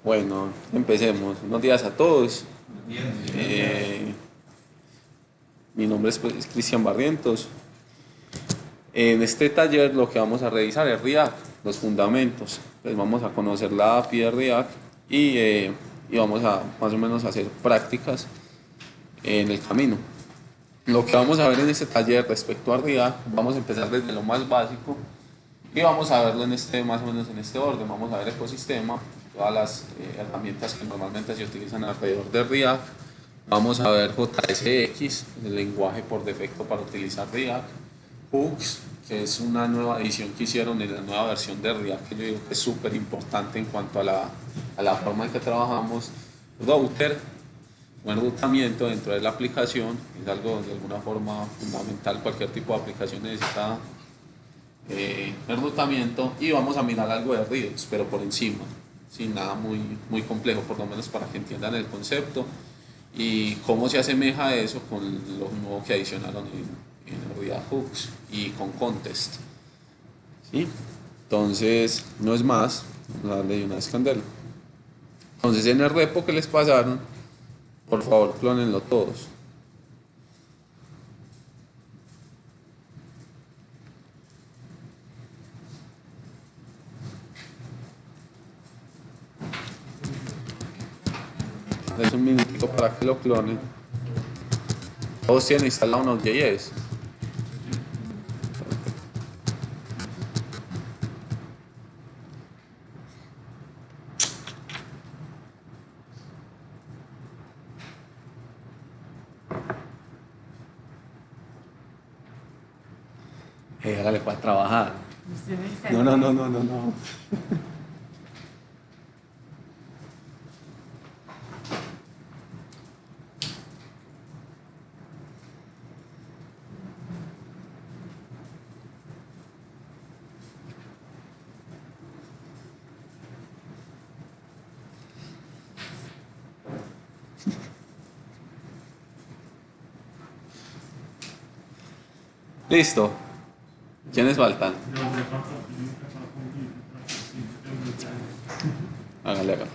Bueno, empecemos. Buenos días a todos. Eh, Mi nombre es pues, Cristian Barrientos. En este taller lo que vamos a revisar es React, los fundamentos. Pues vamos a conocer la API de React y vamos a más o menos hacer prácticas en el camino. Lo que vamos a ver en este taller respecto a React, vamos a empezar desde lo más básico y vamos a verlo en más o menos en este orden. Vamos a ver ecosistema, todas las herramientas que normalmente se utilizan alrededor de React. Vamos a ver JSX, el lenguaje por defecto para utilizar React. Hooks, que es una nueva edición que hicieron en la nueva versión de React, que yo digo que es súper importante en cuanto a la forma en que trabajamos. Router, un enrutamiento dentro de la aplicación, es algo de alguna forma fundamental. Cualquier tipo de aplicación necesita enrutamiento, y vamos a mirar algo de Redux, pero por encima, sin nada muy complejo, por lo menos para que entiendan el concepto y cómo se asemeja a eso con lo nuevo que adicionaron en React Hooks y con Contest. ¿Sí? Entonces, no es más, vamos a darle de una vez candela. Entonces, en el repo que les pasaron, por favor, clónenlo todos. Es un minutico para que lo clonen. Todos tienen instalado Node.js. Hágale para trabajar. No, no, no, no, no, no. Listo. ¿Quiénes faltan? Hágale, hágale.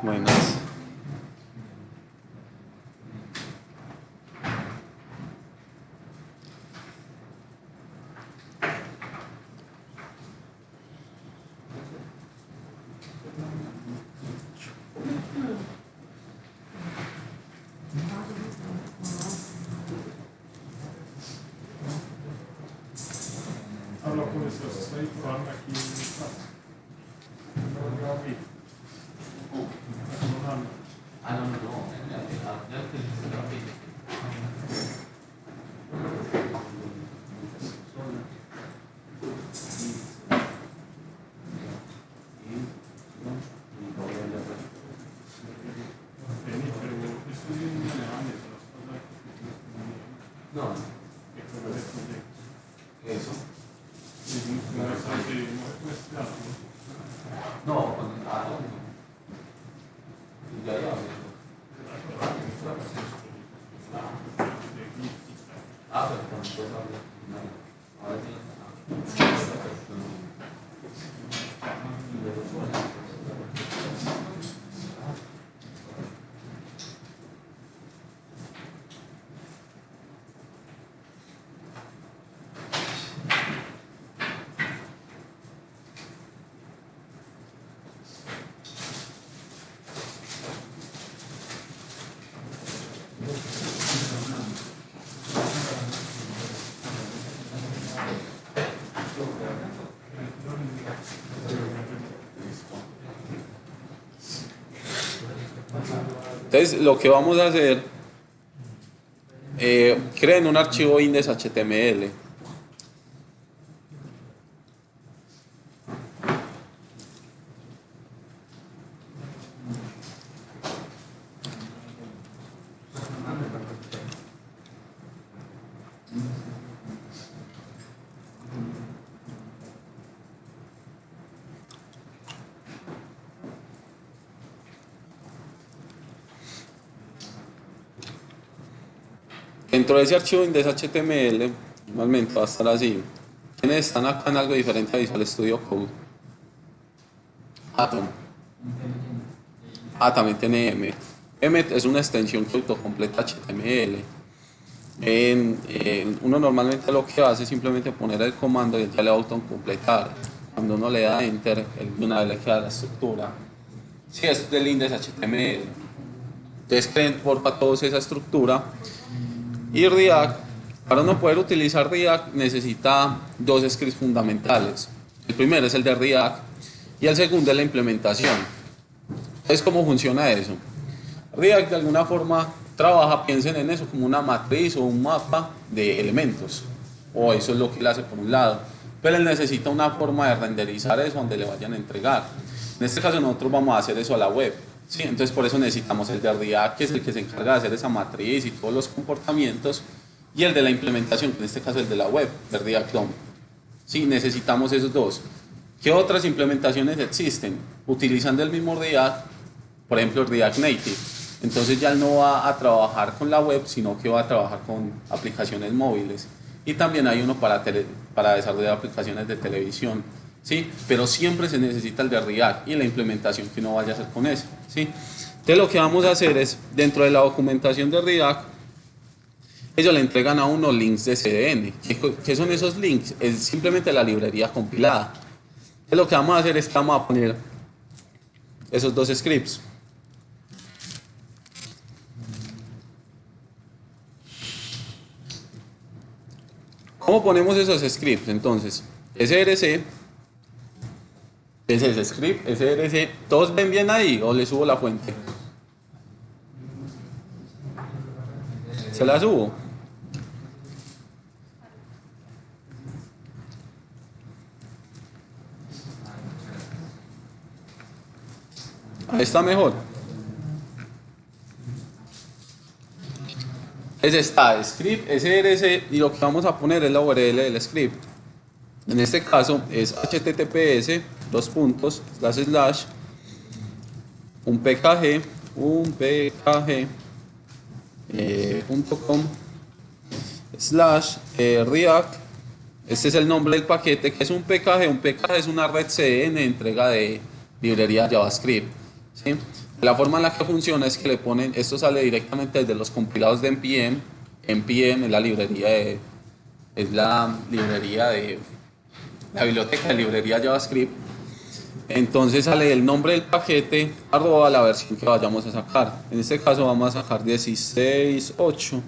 Buenas. Habla por eso, estoy probando aquí en el chat. No lo vi. Vení, pero esto es en alemán, eso las cosas que No, que con esto de eso. no es bastante no es claro. No, ya, ya. Ah, pero también puedes hablar. Ahora entonces, lo que vamos a hacer, creen un archivo index.html. Dentro de ese archivo index.html, normalmente va a estar así. ¿Quiénes están acá en algo diferente a Visual Studio Code? Atom. También tiene Emmet. Emmet es una extensión que autocompleta HTML. Uno normalmente lo que hace es simplemente poner el comando y él ya le va a autocompletar. Cuando uno le da Enter, él de una vez le queda la estructura. Sí, esto es del index HTML. Entonces creen porfa todos esa estructura. Y React, para uno poder utilizar React necesita dos scripts fundamentales. El primero es el de React y el segundo es la implementación. Entonces, ¿cómo funciona eso? React de alguna forma trabaja, piensen en eso como una matriz o un mapa de elementos, o eso es lo que él hace por un lado, pero él necesita una forma de renderizar eso donde le vayan a entregar. En este caso nosotros vamos a hacer eso a la web, ¿sí? Entonces por eso necesitamos el de React, que es el que se encarga de hacer esa matriz y todos los comportamientos, y el de la implementación, que en este caso es el de la web, de React DOM. Sí, necesitamos esos dos. ¿Qué otras implementaciones existen? Utilizando el mismo React, por ejemplo React Native. Entonces ya él no va a trabajar con la web, sino que va a trabajar con aplicaciones móviles. Y también hay uno para desarrollar aplicaciones de televisión, ¿sí? Pero siempre se necesita el de React y la implementación que uno vaya a hacer con eso, ¿sí? Entonces lo que vamos a hacer es, dentro de la documentación de React, ellos le entregan a uno links de CDN. ¿Qué son esos links? Es simplemente la librería compilada. Entonces lo que vamos a hacer es que vamos a poner esos dos scripts. ¿Cómo ponemos esos scripts? Entonces, src, ese es script, src, ¿todos ven bien ahí o le subo la fuente? ¿Se la subo? Ahí está mejor. Ese está, script, src, y lo que vamos a poner es la URL del script. En este caso es https, un pkg, .com react. Este es el nombre del paquete, que es un PKG. Un PKG es una red CDN de entrega de librería JavaScript, ¿sí? La forma en la que funciona es que le ponen, esto sale directamente desde los compilados de npm. npm es la librería de la biblioteca de librería JavaScript. Entonces sale el nombre del paquete arroba la versión que vayamos a sacar. En este caso vamos a sacar 16.8.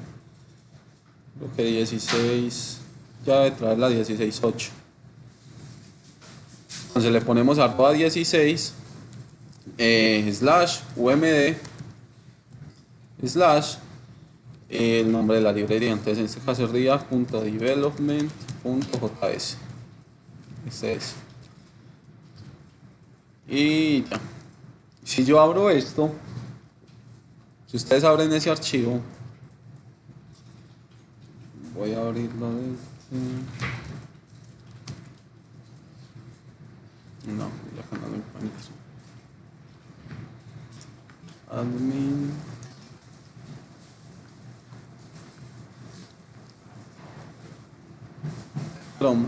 Creo que 16, ya debe traer la 16.8. Entonces le ponemos arroba 16 slash umd slash el nombre de la librería. Entonces en este caso es react.development.js. Este es. Y ya. Si yo abro esto, si ustedes abren ese archivo, voy a abrirlo no, ya acá no lo encuentro. Admin. Chrome.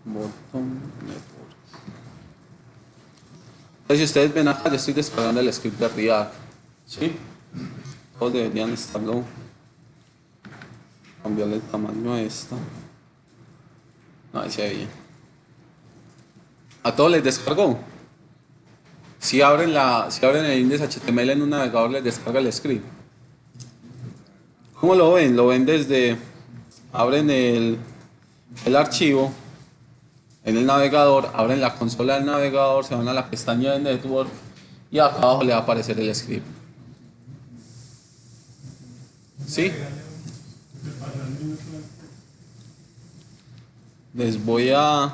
Bottom Network. Entonces, si ustedes ven acá, yo estoy descargando el script de React, ¿sí? Todos deberían estarlo. Cambiarle el tamaño a esta. No, ahí se ve bien. A todos les descargó. Si abren el index HTML en un navegador, les descarga el script. ¿Cómo lo ven? Lo ven desde, abren el archivo en el navegador, abren la consola del navegador, se van a la pestaña de Network y acá abajo le va a aparecer el script. ¿Sí? Les voy a...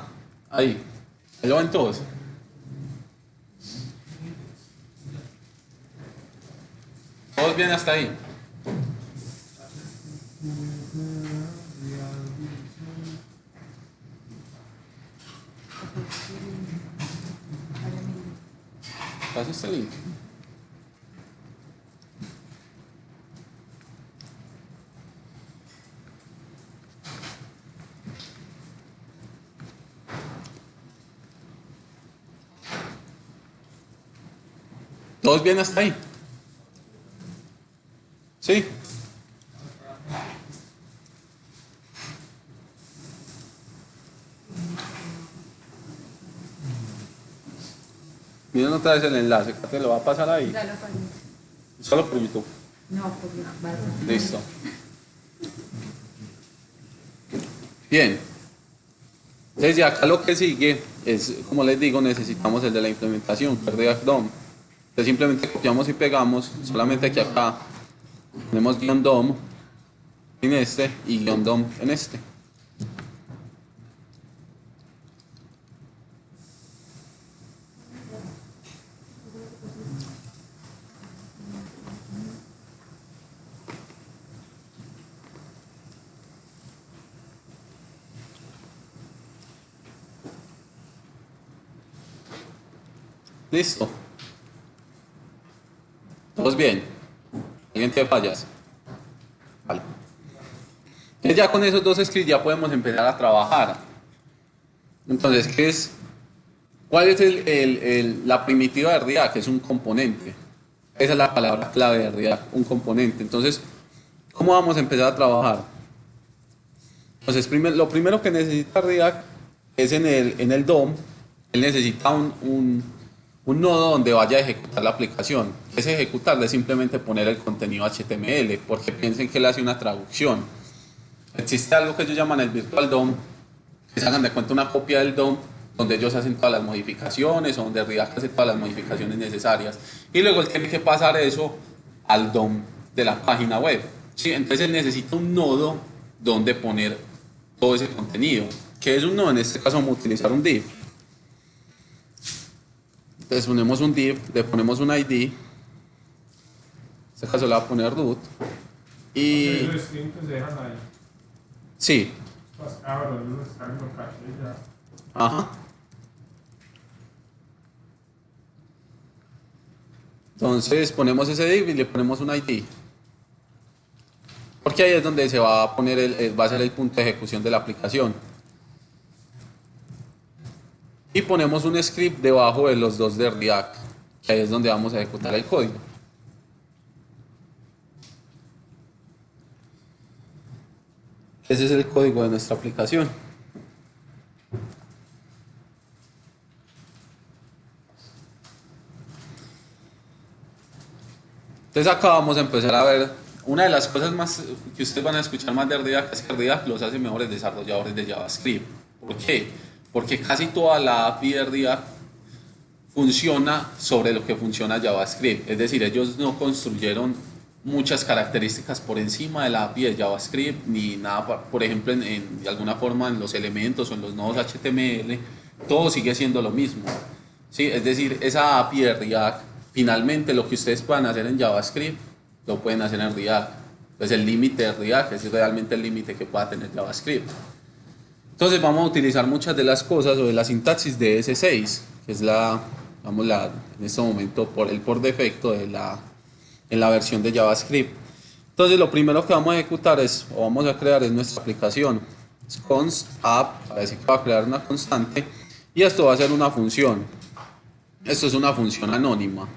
Ahí lo ven todos. ¿Todos bien hasta ahí? pasa este link. ¿Todos bien hasta ahí? ¿Sí? Miren otra vez el enlace, que te lo va a pasar ahí. Ya lo pasé. Solo por YouTube. No, porque vas a... Listo. Bien. Entonces ya acá lo que sigue es, como les digo, necesitamos el de la implementación, que es React DOM. Entonces simplemente copiamos y pegamos, solamente que acá tenemos guión DOM en este y guión DOM en este. Listo. ¿Todos bien? ¿Alguien tiene fallas? Vale. Entonces ya con esos dos scripts ya podemos empezar a trabajar. Entonces, ¿cuál es la primitiva de React? Es un componente. Esa es la palabra clave de React, un componente. Entonces, ¿cómo vamos a empezar a trabajar? Entonces, lo primero que necesita React es en el DOM, él necesita un nodo donde vaya a ejecutar la aplicación. Es ejecutarle simplemente poner el contenido HTML, porque piensen que él hace una traducción. Existe algo que ellos llaman el Virtual DOM, que se hagan de cuenta una copia del DOM, donde ellos hacen todas las modificaciones, o donde React hace todas las modificaciones necesarias. Y luego él tiene que pasar eso al DOM de la página web. ¿Sí? Entonces él necesita un nodo donde poner todo ese contenido. ¿Qué es un nodo? En este caso vamos a utilizar un div. Entonces ponemos un div, le ponemos un ID, en este caso le va a poner root, y... Los streams que se dejan ahí. Sí, Los cabros, los están en caché ya. ajá. Entonces ponemos ese div y le ponemos un ID. Porque ahí es donde se va a poner va a ser el punto de ejecución de la aplicación. Y ponemos un script debajo de los dos de React, que ahí es donde vamos a ejecutar el código. Ese es el código de nuestra aplicación. Entonces acá vamos a empezar a ver una de las cosas más que ustedes van a escuchar más de React, es que React los hace mejores desarrolladores de JavaScript. ¿Por qué? Porque casi toda la API de React funciona sobre lo que funciona JavaScript. Es decir, ellos no construyeron muchas características por encima de la API de JavaScript, ni nada, por ejemplo, de alguna forma en los elementos o en los nodos HTML, todo sigue siendo lo mismo. ¿Sí? Es decir, esa API de React, finalmente lo que ustedes puedan hacer en JavaScript, lo pueden hacer en React. Entonces el límite de React es realmente el límite que pueda tener JavaScript. Entonces vamos a utilizar muchas de las cosas o de la sintaxis de S6, que es en este momento por defecto en la versión de JavaScript. Entonces lo primero que vamos a ejecutar o vamos a crear es nuestra aplicación. Es const app, para decir que va a crear una constante, y esto va a ser una función. Esto es una función anónima.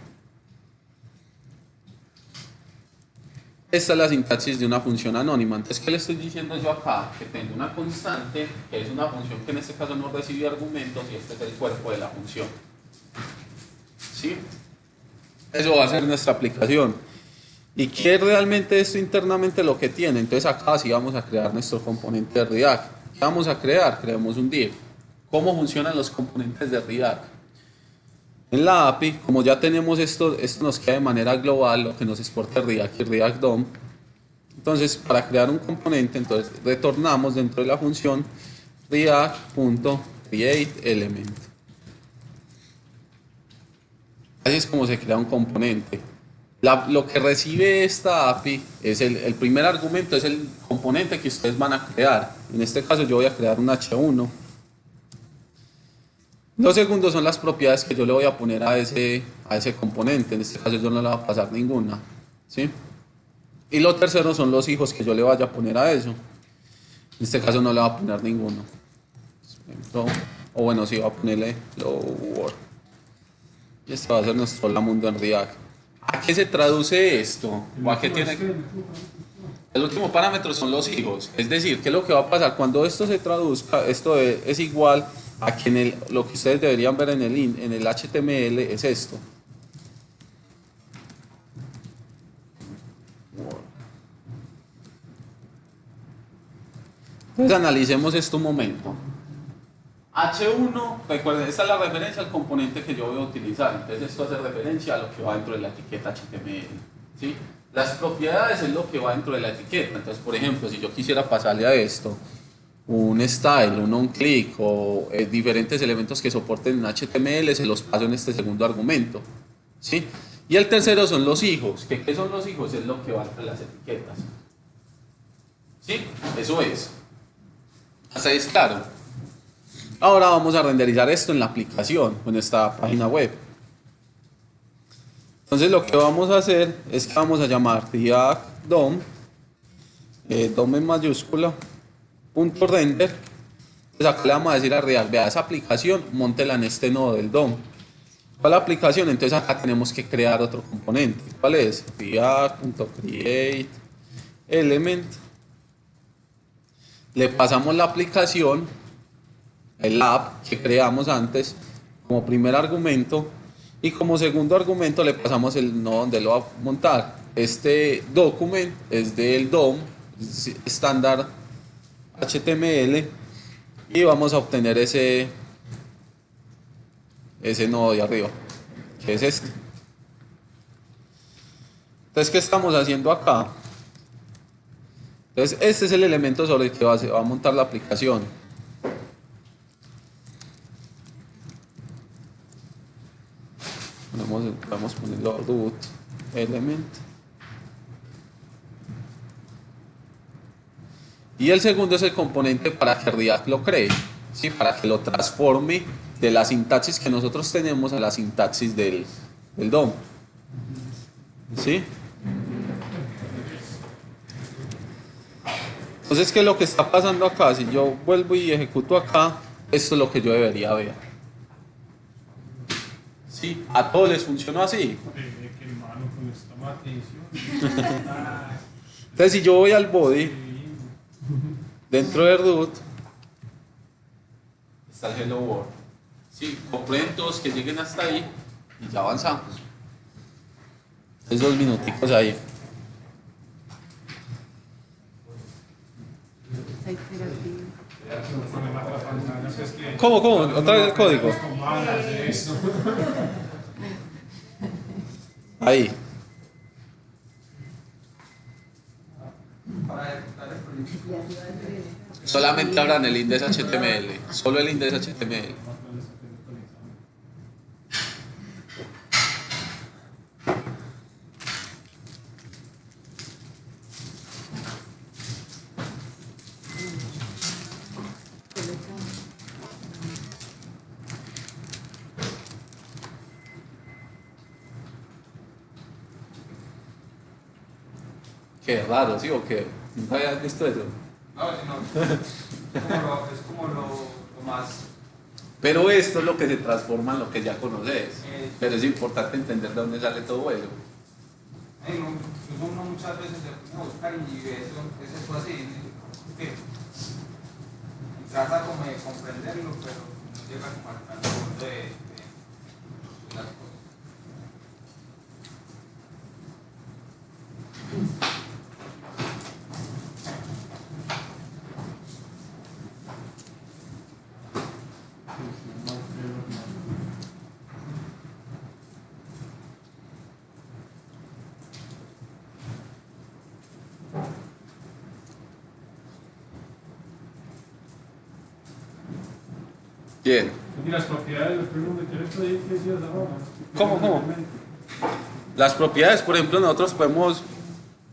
Esta es la sintaxis de una función anónima. Entonces, ¿qué le estoy diciendo yo acá? Que tengo una constante, que es una función que en este caso no recibe argumentos, y este es el cuerpo de la función. ¿Sí? Eso va a ser nuestra aplicación. ¿Y qué es realmente esto internamente lo que tiene? Entonces acá sí vamos a crear nuestro componente de React. ¿Qué vamos a crear? Creamos un div. ¿Cómo funcionan los componentes de React? En la API, como ya tenemos esto nos queda de manera global lo que nos exporta React y React DOM. Entonces, para crear un componente, entonces retornamos dentro de la función React.createElement. Así es como se crea un componente. Lo que recibe esta API es el primer argumento, es el componente que ustedes van a crear. En este caso yo voy a crear un H1. Lo segundo son las propiedades que yo le voy a poner a ese componente. En este caso yo no le voy a pasar ninguna. ¿Sí? Y lo tercero son los hijos que yo le vaya a poner a eso. En este caso no le voy a poner ninguno. O bueno, sí, voy a ponerle lower. Y este va a ser nuestro Hola Mundo en React. ¿A qué se traduce esto? ¿O a qué tiene? El último parámetro son los hijos. Es decir, ¿qué es lo que va a pasar? Cuando esto se traduzca, esto es igual a que lo que ustedes deberían ver en el HTML es esto. Entonces analicemos esto un momento. H1, recuerden, esta es la referencia al componente que yo voy a utilizar. Entonces esto hace referencia a lo que va dentro de la etiqueta HTML. ¿Sí? Las propiedades es lo que va dentro de la etiqueta. Entonces, por ejemplo, si yo quisiera pasarle a esto un style, un on-click o diferentes elementos que soporten en HTML, se los paso en este segundo argumento. ¿Sí? Y el tercero son los hijos. ¿Qué son los hijos? Es lo que va entre las etiquetas. ¿Sí? Eso es. Hasta ahí es claro. Ahora vamos a renderizar esto en la aplicación, en esta página web. Entonces lo que vamos a hacer es que vamos a llamar React DOM, DOM en mayúscula, punto render. Entonces acá le vamos a decir a React, vea esa aplicación, móntela en este nodo del DOM. ¿Cuál es la aplicación? Entonces acá tenemos que crear otro componente. ¿Cuál es? React.create element. Le pasamos la aplicación, el app que creamos antes, como primer argumento. Y como segundo argumento le pasamos el nodo donde lo va a montar. Este document es del DOM, estándar HTML, y vamos a obtener ese nodo de arriba, que es este. Entonces, ¿qué estamos haciendo acá? Entonces, este es el elemento sobre el que se va a montar la aplicación. Vamos a ponerlo root element. Y el segundo es el componente para que React lo cree, ¿sí? Para que lo transforme de la sintaxis que nosotros tenemos a la sintaxis del DOM. ¿Sí? Entonces, ¿qué es lo que está pasando acá? Si yo vuelvo y ejecuto acá, esto es lo que yo debería ver. ¿Sí? A todos les funcionó así. Entonces, si yo voy al body, dentro de root, está el hello world. Sí, comprueben todos que lleguen hasta ahí y ya avanzamos. Es 2 minuticos ahí. ¿Cómo? ¿Otra vez el código? Ahí. Solamente abran el index HTML. Solo el index HTML. Qué raro, ¿sí o qué? ¿Nunca habías visto eso? No, sino es como lo más... Pero esto es lo que se transforma en lo que ya conoces. Pero es importante entender de dónde sale todo eso. Uno muchas veces se pone a buscar y ve eso, es eso así, ¿qué? Y trata como de comprenderlo, pero no llega como al punto de las cosas. Bien. Y las propiedades, ¿qué decías ahora? ¿Cómo? Las propiedades, por ejemplo, nosotros podemos...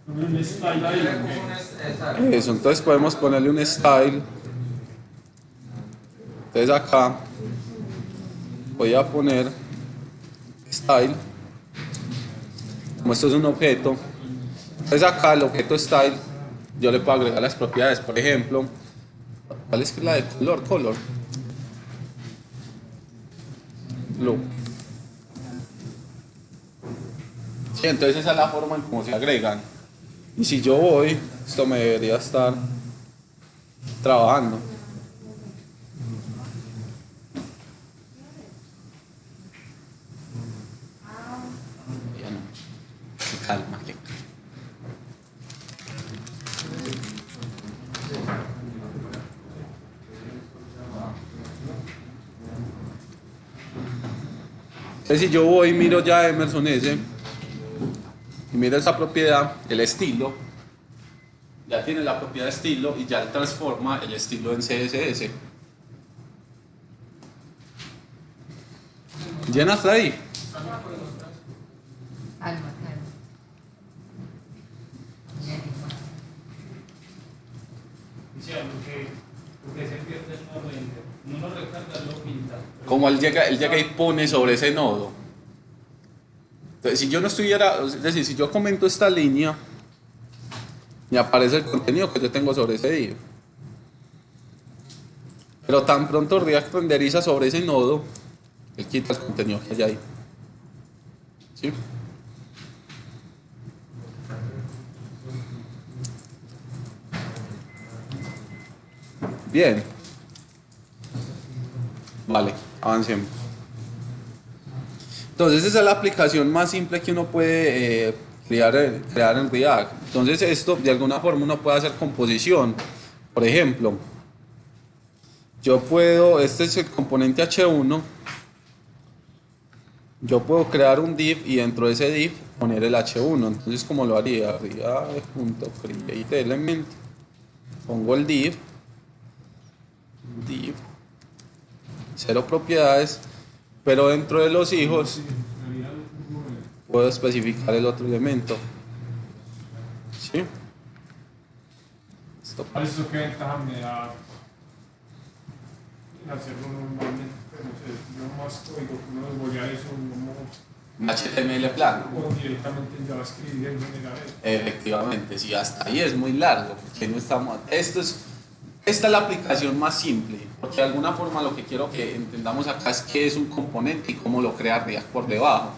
Un style ahí. Eso, entonces podemos ponerle un style. Entonces acá voy a poner style, como esto es un objeto, entonces acá el objeto style yo le puedo agregar las propiedades, por ejemplo, ¿cuál es la de color? Blue. Sí, entonces esa es la forma en cómo se agregan. Y si yo voy, esto me debería estar trabajando. Ya no. Calma, que entonces si yo voy y miro ya Emerson S y miro esa propiedad, el estilo, ya tiene la propiedad de estilo y ya transforma el estilo en CSS. Llena hasta ahí. Calma, calma. Lo que se pierde no render. No lo recarga, lo pinta. Como él llega y pone sobre ese nodo. Entonces, si yo no estuviera, es decir, si yo comento esta línea, me aparece el contenido que yo tengo sobre ese div. Pero tan pronto React renderiza sobre ese nodo, él quita el contenido que hay ahí. ¿Sí? Bien. Vale, avancemos. Entonces esa es la aplicación más simple que uno puede crear en React. Entonces esto de alguna forma uno puede hacer composición. Por ejemplo, yo puedo, este es el componente H1, yo puedo crear un div y dentro de ese div poner el H1. Entonces, ¿cómo lo haría? React.create element, pongo el div, cero propiedades, pero dentro de los hijos puedo especificar el otro elemento. ¿Sí? Esto ¿Cuál es eso que ventaja me da hacerlo normalmente? No sé, yo más código que uno desbollar eso, un HTML plano. o directamente en JavaScript y en general. Efectivamente, sí, hasta ahí es muy largo, porque no estamos, esta es la aplicación más simple, porque de alguna forma lo que quiero que entendamos acá es qué es un componente y cómo lo crea React por debajo,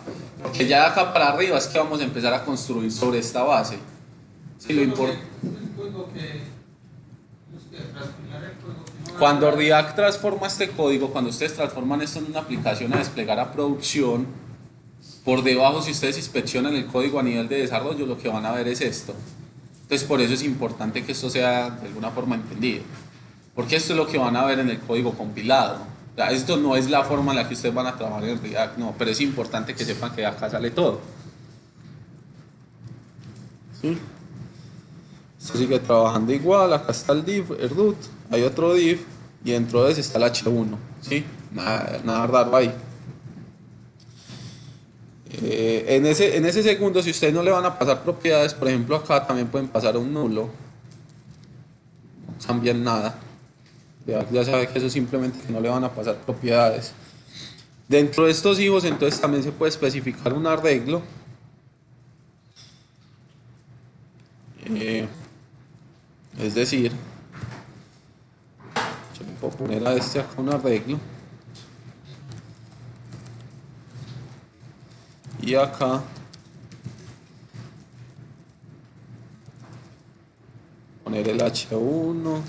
porque ya de acá para arriba es que vamos a empezar a construir sobre esta base. Sí, lo importante. Cuando React transforma este código, cuando ustedes transforman esto en una aplicación a desplegar a producción, por debajo, si ustedes inspeccionan el código a nivel de desarrollo, lo que van a ver es esto. Entonces, por eso es importante que esto sea de alguna forma entendido. Porque esto es lo que van a ver en el código compilado. O sea, esto no es la forma en la que ustedes van a trabajar en React, no, pero es importante que sepan que de acá sale todo. ¿Sí? Esto sigue trabajando igual, acá está el div, el root, hay otro div y dentro de ese está el H1. ¿Sí? Nada raro ahí. En ese segundo, si ustedes no le van a pasar propiedades, por ejemplo acá también pueden pasar un nulo, no cambian nada, ya sabe que eso simplemente que no le van a pasar propiedades. Dentro de estos hijos entonces también se puede especificar un arreglo, es decir, yo le puedo poner a este acá un arreglo y acá poner el H1,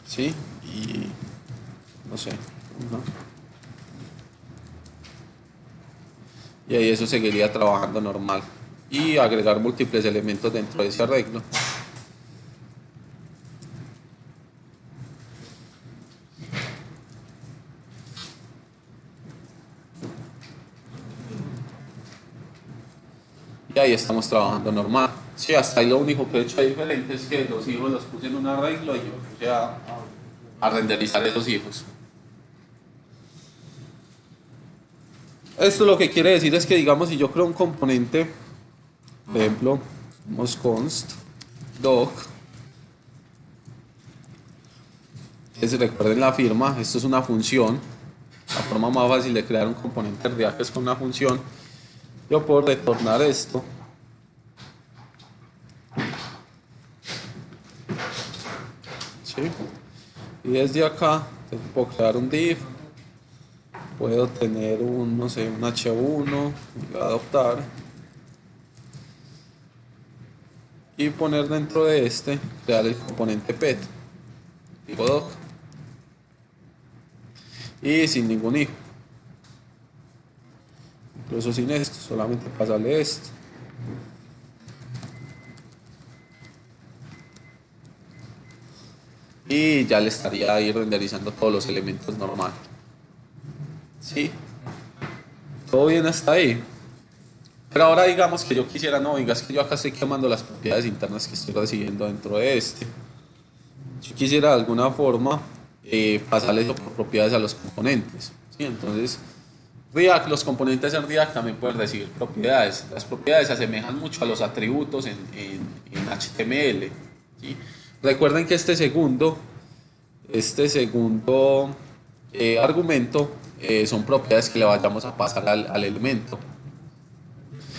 ¿sí? Y no sé, ¿no? Y ahí eso seguiría trabajando normal y agregar múltiples elementos dentro de ese arreglo. Y ahí estamos trabajando normal. Sí, hasta ahí lo único que he hecho diferente es que los hijos los puse en un arreglo y yo puse a renderizar esos hijos. Esto lo que quiere decir es que, digamos, si yo creo un componente, por ejemplo, const doc Entonces recuerden la firma, esto es una función. La forma más fácil de crear un componente React es con una función. Yo puedo retornar esto. ¿Sí? Y desde acá puedo crear un div. Puedo tener un, no sé, un H1, adoptar. Y poner dentro de este, crear el componente pet. Tipo doc. Y sin ningún hijo. Incluso sin esto, solamente pasarle esto. Y ya le estaría ahí renderizando todos los elementos normal. ¿Sí? Todo bien hasta ahí. Pero ahora digamos que yo quisiera, no, venga, es que yo acá estoy quemando las propiedades internas que estoy recibiendo dentro de este. Yo quisiera de alguna forma pasarle eso por propiedades a los componentes. ¿Sí? Entonces, React, los componentes en React también pueden recibir propiedades. Las propiedades se asemejan mucho a los atributos en HTML. ¿Sí? Recuerden que este segundo argumento son propiedades que le vayamos a pasar al elemento.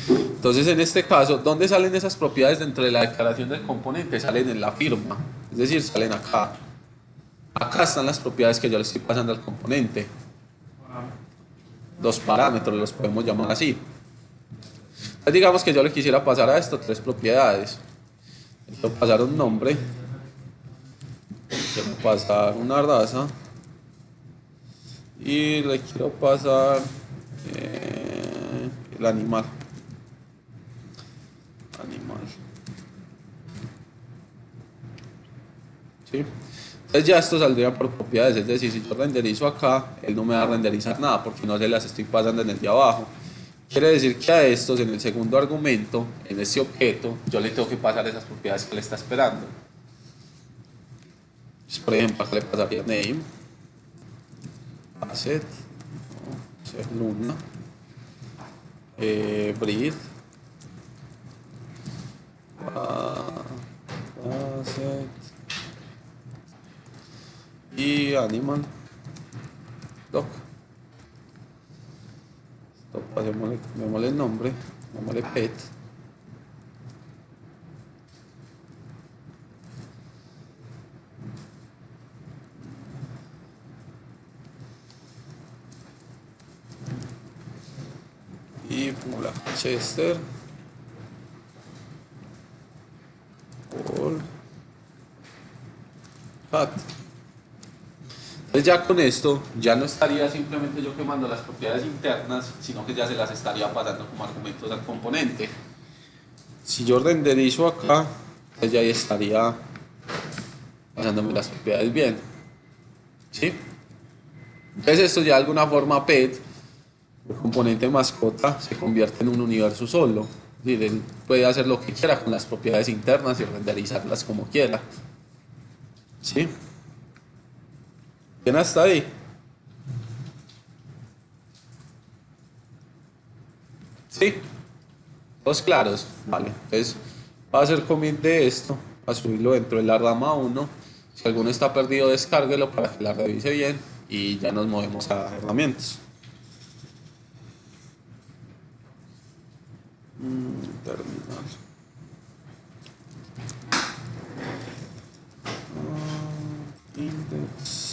Entonces, en este caso, ¿dónde salen esas propiedades dentro de la declaración del componente? Salen en la firma, es decir, salen acá. Acá están las propiedades que yo le estoy pasando al componente. Los parámetros los podemos llamar así. Entonces, digamos que yo le quisiera pasar a esto 3 propiedades. Le quiero pasar un nombre, le quiero pasar una raza y le quiero pasar el animal. ¿Sí? Entonces ya esto saldría por propiedades, es decir, si yo renderizo acá, él no me va a renderizar nada porque no se las estoy pasando en el de abajo. Quiere decir que a estos, en el segundo argumento, en este objeto, yo le tengo que pasar esas propiedades que le está esperando. Pues, por ejemplo, acá le pasaría name, asset, luna, breed, asset y animal, doc. Esto pasémosle el nombre, llamémosle pet. Y Pula Chester Paul Hat. Entonces ya con esto ya no estaría simplemente yo quemando las propiedades internas, sino que ya se las estaría pasando como argumentos al componente. Si yo renderizo acá, pues ya ahí estaría pasándome las propiedades bien. ¿Sí? Entonces esto ya de alguna forma pet, el componente mascota, se convierte en un universo solo. Es decir, él puede hacer lo que quiera con las propiedades internas y renderizarlas como quiera. ¿Sí? ¿Bien hasta ahí? ¿Sí? ¿Todos claros? Vale. Entonces, va a hacer commit de esto, a subirlo dentro de la rama 1. Si alguno está perdido, descárguelo para que la revise bien y ya nos movemos a herramientas. Terminal. Index.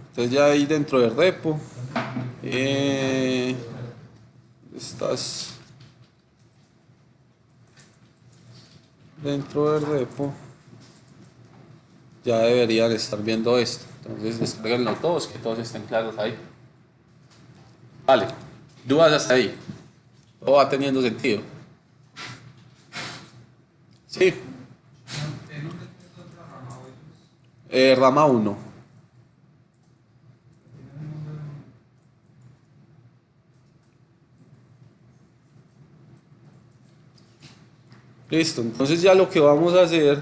Entonces ya ahí dentro del repo estás dentro del repo, ya deberían estar viendo esto. Entonces descarguenlo todos, que todos estén claros ahí. Vale, dudas hasta ahí. Todo va teniendo sentido. Sí. Rama 1. Listo, entonces ya lo que vamos a hacer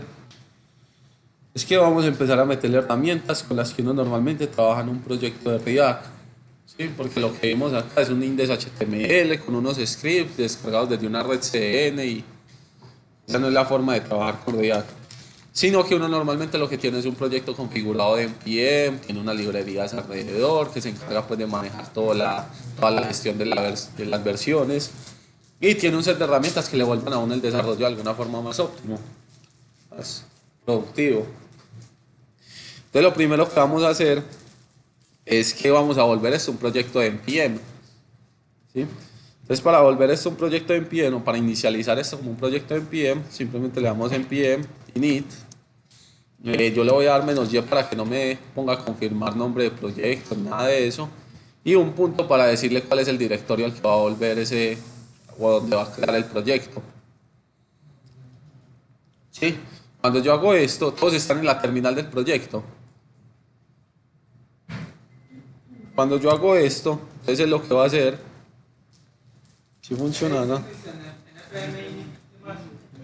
es que vamos a empezar a meterle herramientas con las que uno normalmente trabaja en un proyecto de React. ¿Sí? Porque lo que vimos acá es un index HTML con unos scripts descargados desde una red CN y esa no es la forma de trabajar con React. Sino que uno normalmente lo que tiene es un proyecto configurado de NPM, tiene unas librerías alrededor que se encarga pues de manejar toda la gestión de las versiones y tiene un set de herramientas que le vuelvan a uno el desarrollo de alguna forma más óptimo, más productivo. Entonces lo primero que vamos a hacer es que vamos a volver esto un proyecto de NPM. ¿Sí? Entonces para volver esto un proyecto de NPM o para inicializar esto como un proyecto de NPM, simplemente le damos NPM init. Yo le voy a dar -y para que no me ponga a confirmar nombre de proyecto, nada de eso. Y un punto para decirle cuál es el directorio al que va a volver ese o a donde va a crear el proyecto. ¿Sí? Cuando yo hago esto, todos están en la terminal del proyecto. Cuando yo hago esto, entonces es lo que va a hacer. Si funciona, ¿no?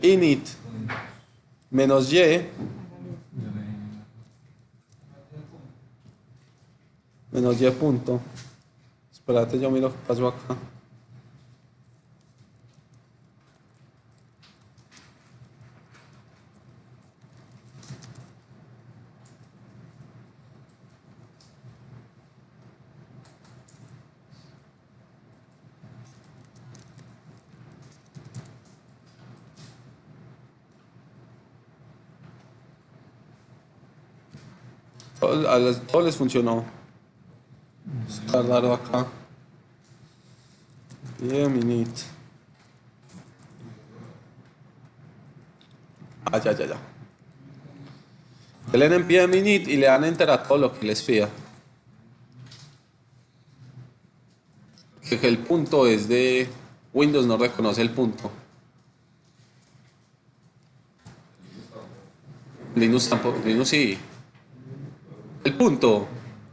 Init -y -y punto. Espérate, yo miro qué pasó acá. Todos les funcionó. Está raro acá. Bien, init. Ya. Le den npm init y le dan enter a todo lo que les pida. Que el punto es de Windows, no reconoce el punto. Linux tampoco, Linux sí. El punto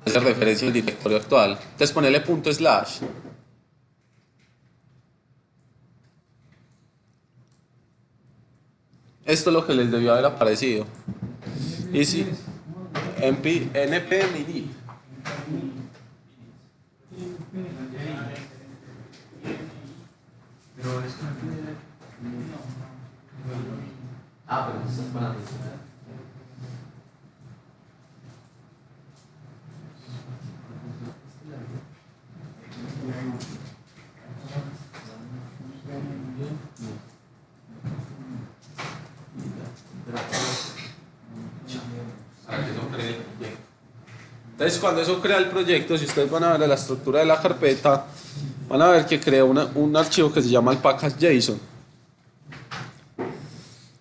hace referencia al directorio actual. Entonces ponerle punto slash. Esto es lo que les debió haber aparecido. Y si npm init. Pero estás parando. Entonces cuando eso crea el proyecto, si ustedes van a ver la estructura de la carpeta, van a ver que crea un archivo que se llama el package.json.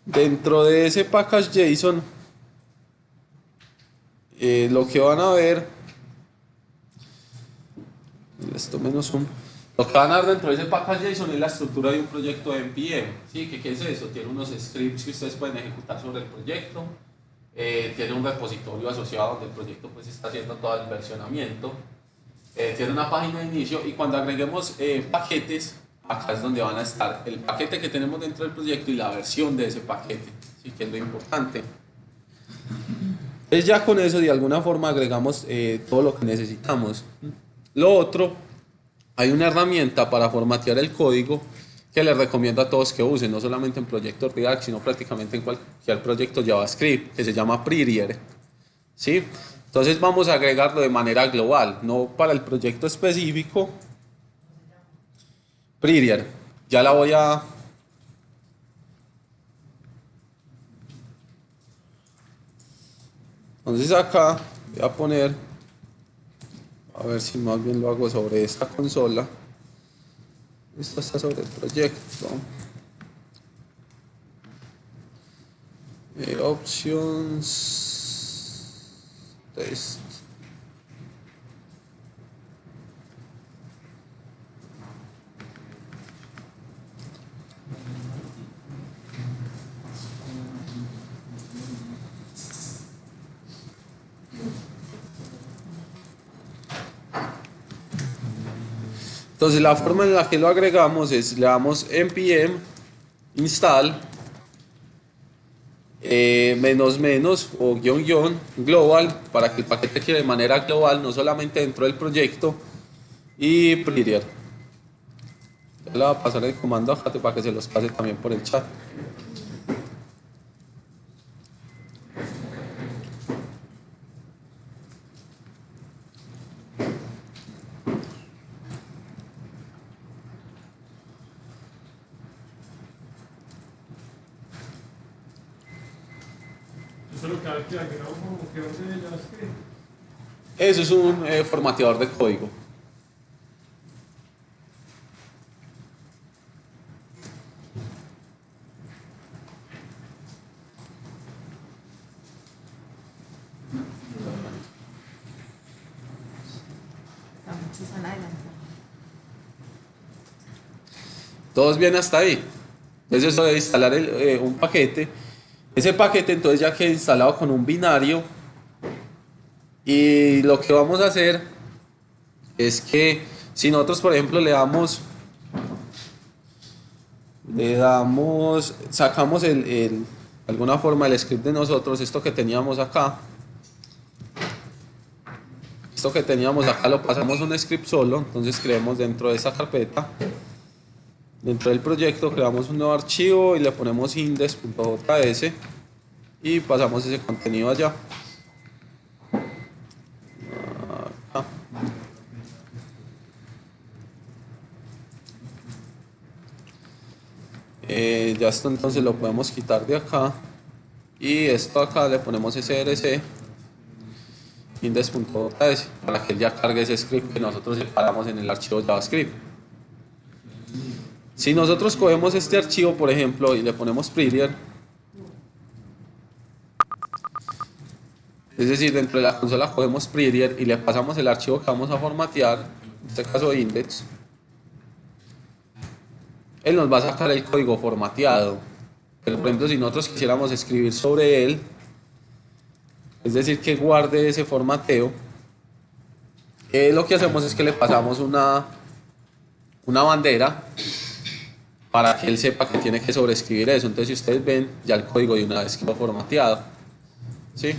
Dentro de ese package.json, lo que van a ver, esto menos un, lo que van a ver dentro de ese package.json es la estructura de un proyecto de NPM. ¿Sí? ¿Qué es eso? Tiene unos scripts que ustedes pueden ejecutar sobre el proyecto. Tiene un repositorio asociado donde el proyecto pues está haciendo todo el versionamiento, tiene una página de inicio y cuando agreguemos paquetes, acá es donde van a estar el paquete que tenemos dentro del proyecto y la versión de ese paquete, ¿sí? Que es lo importante. Entonces ya con eso de alguna forma agregamos todo lo que necesitamos. Lo otro, hay una herramienta para formatear el código que les recomiendo a todos que usen, no solamente en proyectos React, sino prácticamente en cualquier proyecto JavaScript, que se llama Prettier. ¿Sí? Entonces vamos a agregarlo de manera global, no para el proyecto específico. Prettier, ya la voy a... Entonces acá voy a poner, a ver si más bien lo hago sobre esta consola. Esto está sobre el proyecto. Options. Test. Entonces la forma en la que lo agregamos es, le damos npm install menos menos o guión guión global para que el paquete quede de manera global, no solamente dentro del proyecto, y prettier. Ya le voy a pasar el comando a Jate para que se los pase también por el chat. Eso es lo que hay que agregar como que donde ya escribe. Eso es un formateador de código. Estamos están adelante. Todos bien hasta ahí. Entonces eso de instalar un paquete. Ese paquete entonces ya queda instalado con un binario. Y lo que vamos a hacer es que si nosotros por ejemplo sacamos de alguna forma el script de nosotros, esto que teníamos acá lo pasamos a un script solo, entonces creamos dentro de esa carpeta, dentro del proyecto creamos un nuevo archivo y le ponemos index.js y pasamos ese contenido allá. Acá. Ya esto entonces lo podemos quitar de acá y esto acá le ponemos src index.js para que él ya cargue ese script que nosotros separamos en el archivo JavaScript. Si nosotros cogemos este archivo por ejemplo y le ponemos prettier, es decir, dentro de la consola cogemos prettier y le pasamos el archivo que vamos a formatear, en este caso index, él nos va a sacar el código formateado. Pero por ejemplo si nosotros quisiéramos escribir sobre él, es decir que guarde ese formateo, lo que hacemos es que le pasamos una bandera para que él sepa que tiene que sobreescribir eso. Entonces si ustedes ven, ya el código de una vez quedó formateado, ¿sí?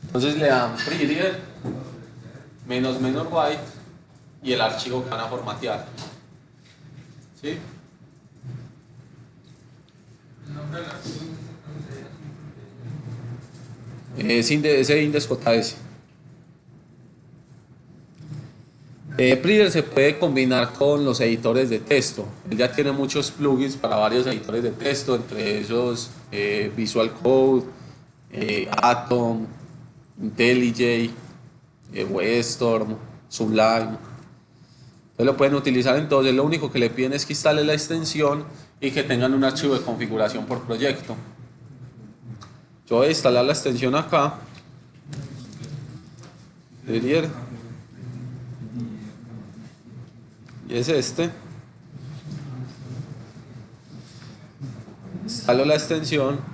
Entonces le dan prettier ---- white y el archivo que van a formatear, ¿sí? El nombre del archivo Ese index.js. Prettier se puede combinar con los editores de texto. Él ya tiene muchos plugins para varios editores de texto, entre esos Visual Code, Atom, IntelliJ, WebStorm, Sublime. Entonces lo pueden utilizar. Entonces lo único que le piden es que instale la extensión y que tengan un archivo de configuración por proyecto. Yo voy a instalar la extensión acá. Prettier. Y es este. Instalo la extensión.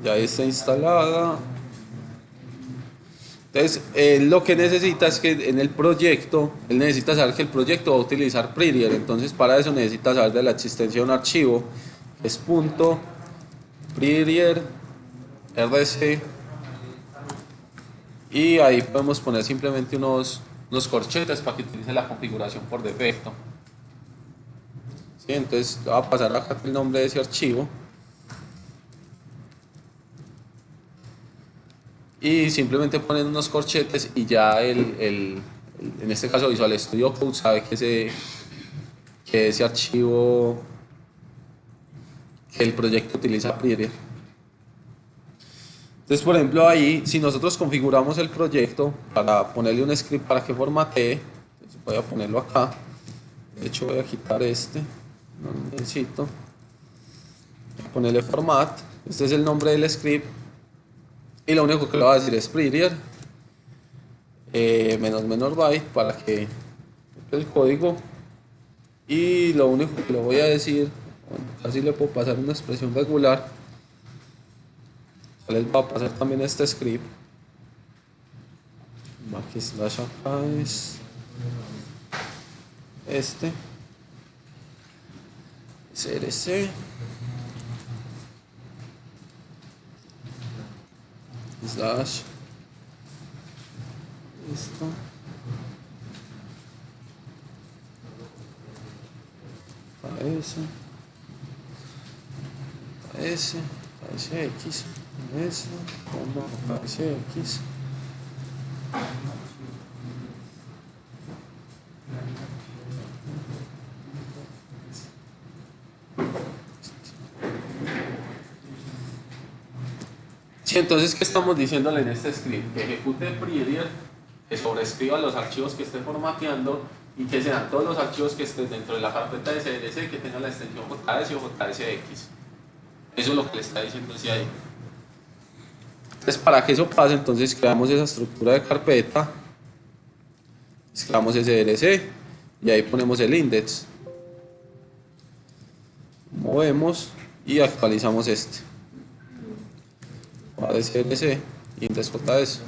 Ya está instalada. Entonces, lo que necesita es que en el proyecto, él necesita saber que el proyecto va a utilizar prettier. Entonces, para eso necesita saber de la existencia de un archivo, que es .prettier rc. Y ahí podemos poner simplemente unos corchetes para que utilice la configuración por defecto. ¿Sí? Entonces, voy a pasar acá el nombre de ese archivo. Y simplemente ponen unos corchetes y ya en este caso Visual Studio Code sabe que ese archivo, que el proyecto utiliza prettier. Entonces por ejemplo ahí, si nosotros configuramos el proyecto para ponerle un script para que formatee, voy a ponerlo acá. De hecho voy a quitar este, no lo necesito. Voy a ponerle format, este es el nombre del script. Y lo único que le va a decir es prettier menos byte para que el código. Y lo único que le voy a decir, bueno, casi le puedo pasar una expresión regular. Les va a pasar también este script. Backslash acá es este src slash esto AS ASX AS ASX. Sí, entonces, ¿qué estamos diciéndole en este script? Que ejecute prettier, que sobrescriba los archivos que esté formateando y que sean todos los archivos que estén dentro de la carpeta de SRC que tengan la extensión JS o JSX. Eso es lo que le está diciendo hacia ahí. Entonces, para que eso pase, entonces creamos esa estructura de carpeta, creamos SRC y ahí ponemos el index. Movemos y actualizamos este. ADSRC, index.js.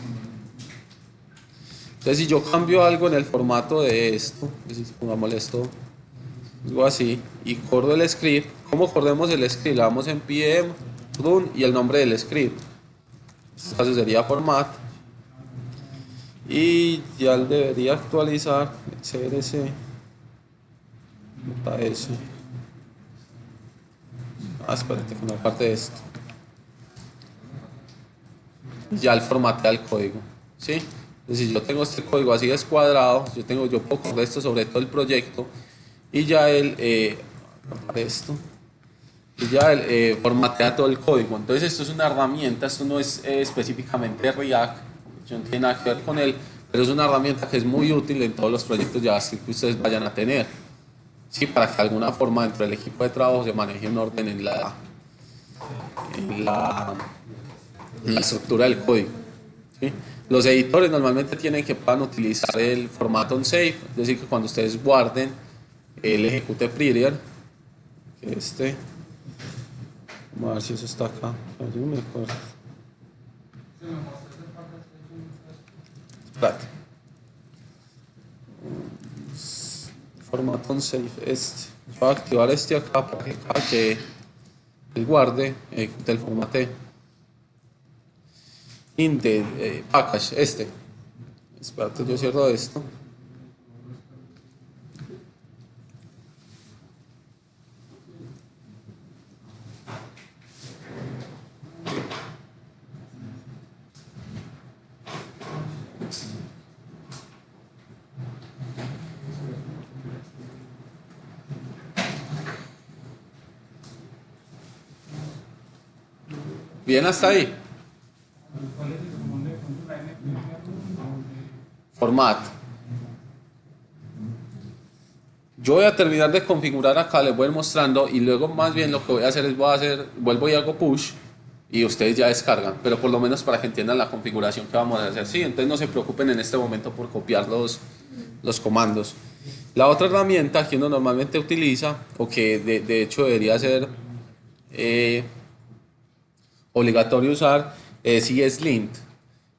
Entonces, si yo cambio algo en el formato de esto, pongámosle esto, algo así, y corro el script, ¿cómo corremos el script? Le damos en pm, run y el nombre del script. En este caso sería format. Y ya debería actualizar CRC, JS. Espérate, con la parte de esto. Ya el formatea el código, ¿sí? Entonces, si yo tengo este código así descuadrado, yo puedo correr esto sobre todo el proyecto y ya él formatea todo el código. Entonces, esto es una herramienta, esto no es específicamente React, yo no tiene nada que ver con él, pero es una herramienta que es muy útil en todos los proyectos JavaScript que ustedes vayan a tener, ¿sí? Para que de alguna forma dentro del equipo de trabajo se maneje un orden en la estructura del código, ¿sí? Los editores normalmente tienen que puedan utilizar el formato unsafe, es decir, que cuando ustedes guarden el ejecute prettier, que vamos a ver si eso está acá, yo no me acuerdo. Espérate. Formato unsafe, yo voy a activar este acá para que cada que él guarde, ejecute el formateo. Package, espérate, yo cierro esto. Bien hasta ahí. Format. Yo voy a terminar de configurar acá, les voy a ir mostrando y luego más bien lo que voy a hacer es vuelvo y hago push y ustedes ya descargan, pero por lo menos para que entiendan la configuración que vamos a hacer. Sí, entonces no se preocupen en este momento por copiar los comandos. La otra herramienta que uno normalmente utiliza o que de hecho debería ser obligatorio usar es ESLint.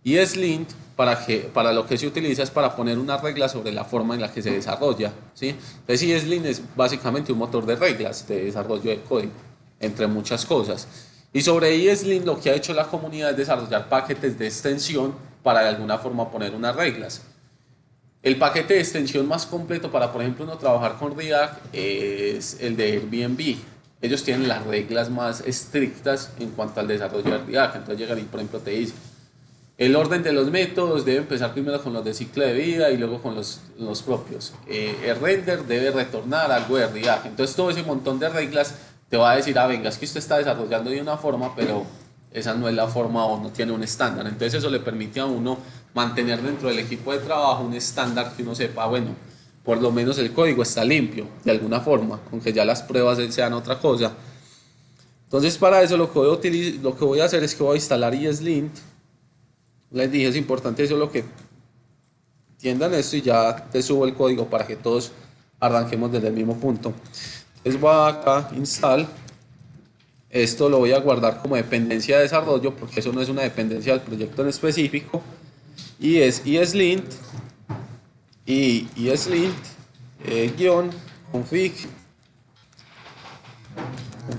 ESLint para lo que se utiliza es para poner una regla sobre la forma en la que se desarrolla, ¿sí? Entonces ESLint es básicamente un motor de reglas de desarrollo de código, entre muchas cosas. Y sobre ESLint lo que ha hecho la comunidad es desarrollar paquetes de extensión para de alguna forma poner unas reglas. El paquete de extensión más completo para, por ejemplo, uno trabajar con React es el de Airbnb. Ellos tienen las reglas más estrictas en cuanto al desarrollo de React. Entonces llegan y, por ejemplo, te dicen el orden de los métodos debe empezar primero con los de ciclo de vida y luego con los propios. El render debe retornar algo de React. Entonces todo ese montón de reglas te va a decir, venga, es que usted está desarrollando de una forma, pero esa no es la forma o no tiene un estándar. Entonces eso le permite a uno mantener dentro del equipo de trabajo un estándar que uno sepa, bueno, por lo menos el código está limpio de alguna forma, aunque ya las pruebas sean otra cosa. Entonces para eso lo que voy a hacer es que voy a instalar ESLint. Les dije, es importante eso, lo que entiendan esto y ya te subo el código para que todos arranquemos desde el mismo punto. Entonces voy acá, install. Esto lo voy a guardar como dependencia de desarrollo porque eso no es una dependencia del proyecto en específico. Y es ESLint y ESLint guión config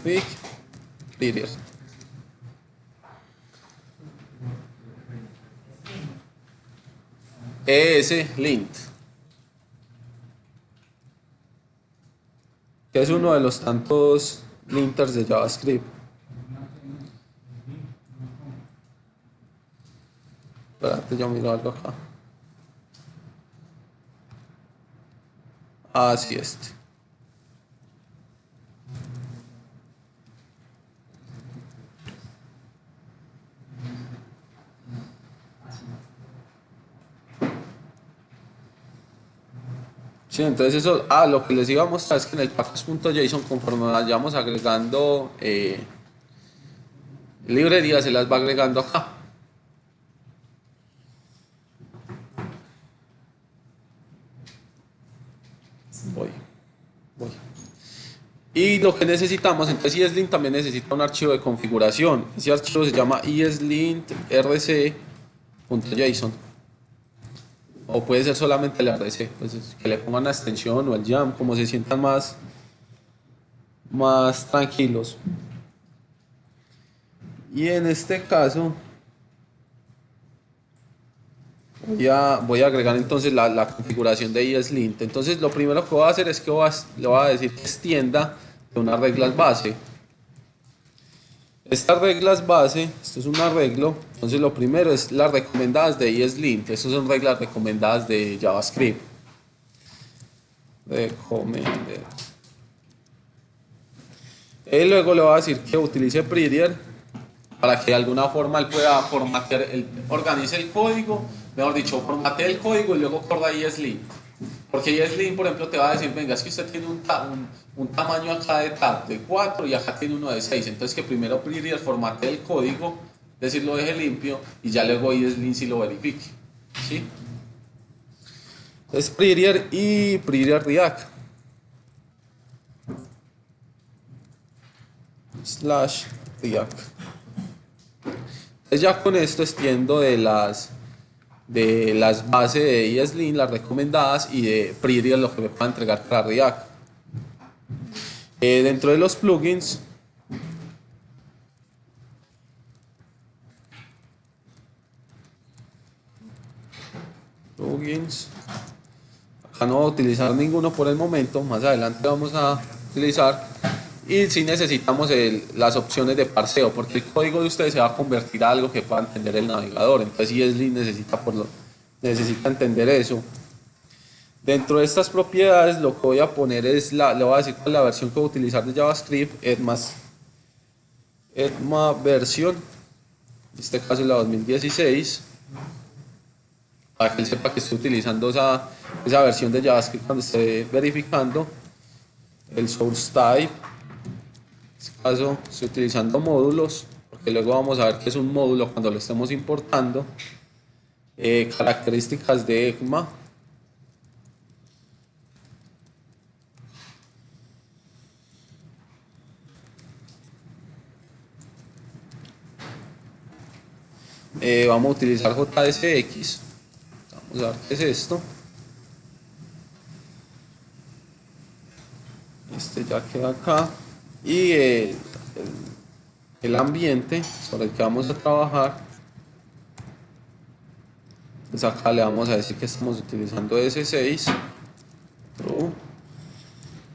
prettier. ESLint, que es uno de los tantos linters de JavaScript. Espérate, yo miro algo acá. Ah, sí, este. Sí, entonces eso, lo que les iba a mostrar es que en el package.json conforme vayamos agregando librerías, se las va agregando acá. Voy. Y lo que necesitamos, entonces ESLint también necesita un archivo de configuración. Ese archivo se llama eslint.rc.json. O puede ser solamente el RC, pues que le pongan la extensión o el jam, como se sientan más tranquilos. Y en este caso voy a agregar entonces la configuración de ESLint. Entonces lo primero que voy a hacer es que le voy a decir que extienda de unas reglas base. Estas reglas base, esto es un arreglo, entonces lo primero es las recomendadas de ESLint. Estas son reglas recomendadas de JavaScript. Y luego le voy a decir que utilice prettier para que de alguna forma él pueda formatear, organice el código, mejor dicho, formatee el código y luego corra ESLint. Porque ESLint, por ejemplo, te va a decir, venga, es que usted tiene un tamaño acá de tab de 4 y acá tiene uno de 6. Entonces que primero prettier formatee el código, es decir, lo deje limpio y ya luego ESLint si lo verifique. ¿Sí? Entonces prettier y prettier React. /React. Entonces ya con esto extiendo de las bases de ESLint, las recomendadas, y de prettier lo que me va a entregar para React. Dentro de los plugins, acá no voy a utilizar ninguno por el momento, más adelante vamos a utilizar. Y si necesitamos las opciones de parseo, porque el código de ustedes se va a convertir a algo que pueda entender el navegador. Entonces ESLint necesita entender eso. Dentro de estas propiedades lo que voy a poner es, le voy a decir cuál es la versión que voy a utilizar de JavaScript, ETMA versión, en este caso es la 2016, para que él sepa que estoy utilizando esa versión de JavaScript cuando esté verificando. El source type, en este caso estoy utilizando módulos, porque luego vamos a ver qué es un módulo cuando lo estemos importando. Características de ECMA. Vamos a utilizar JSX. Vamos a ver qué es esto. Este ya queda acá. Y el ambiente sobre el que vamos a trabajar. Pues acá le vamos a decir que estamos utilizando S6. True.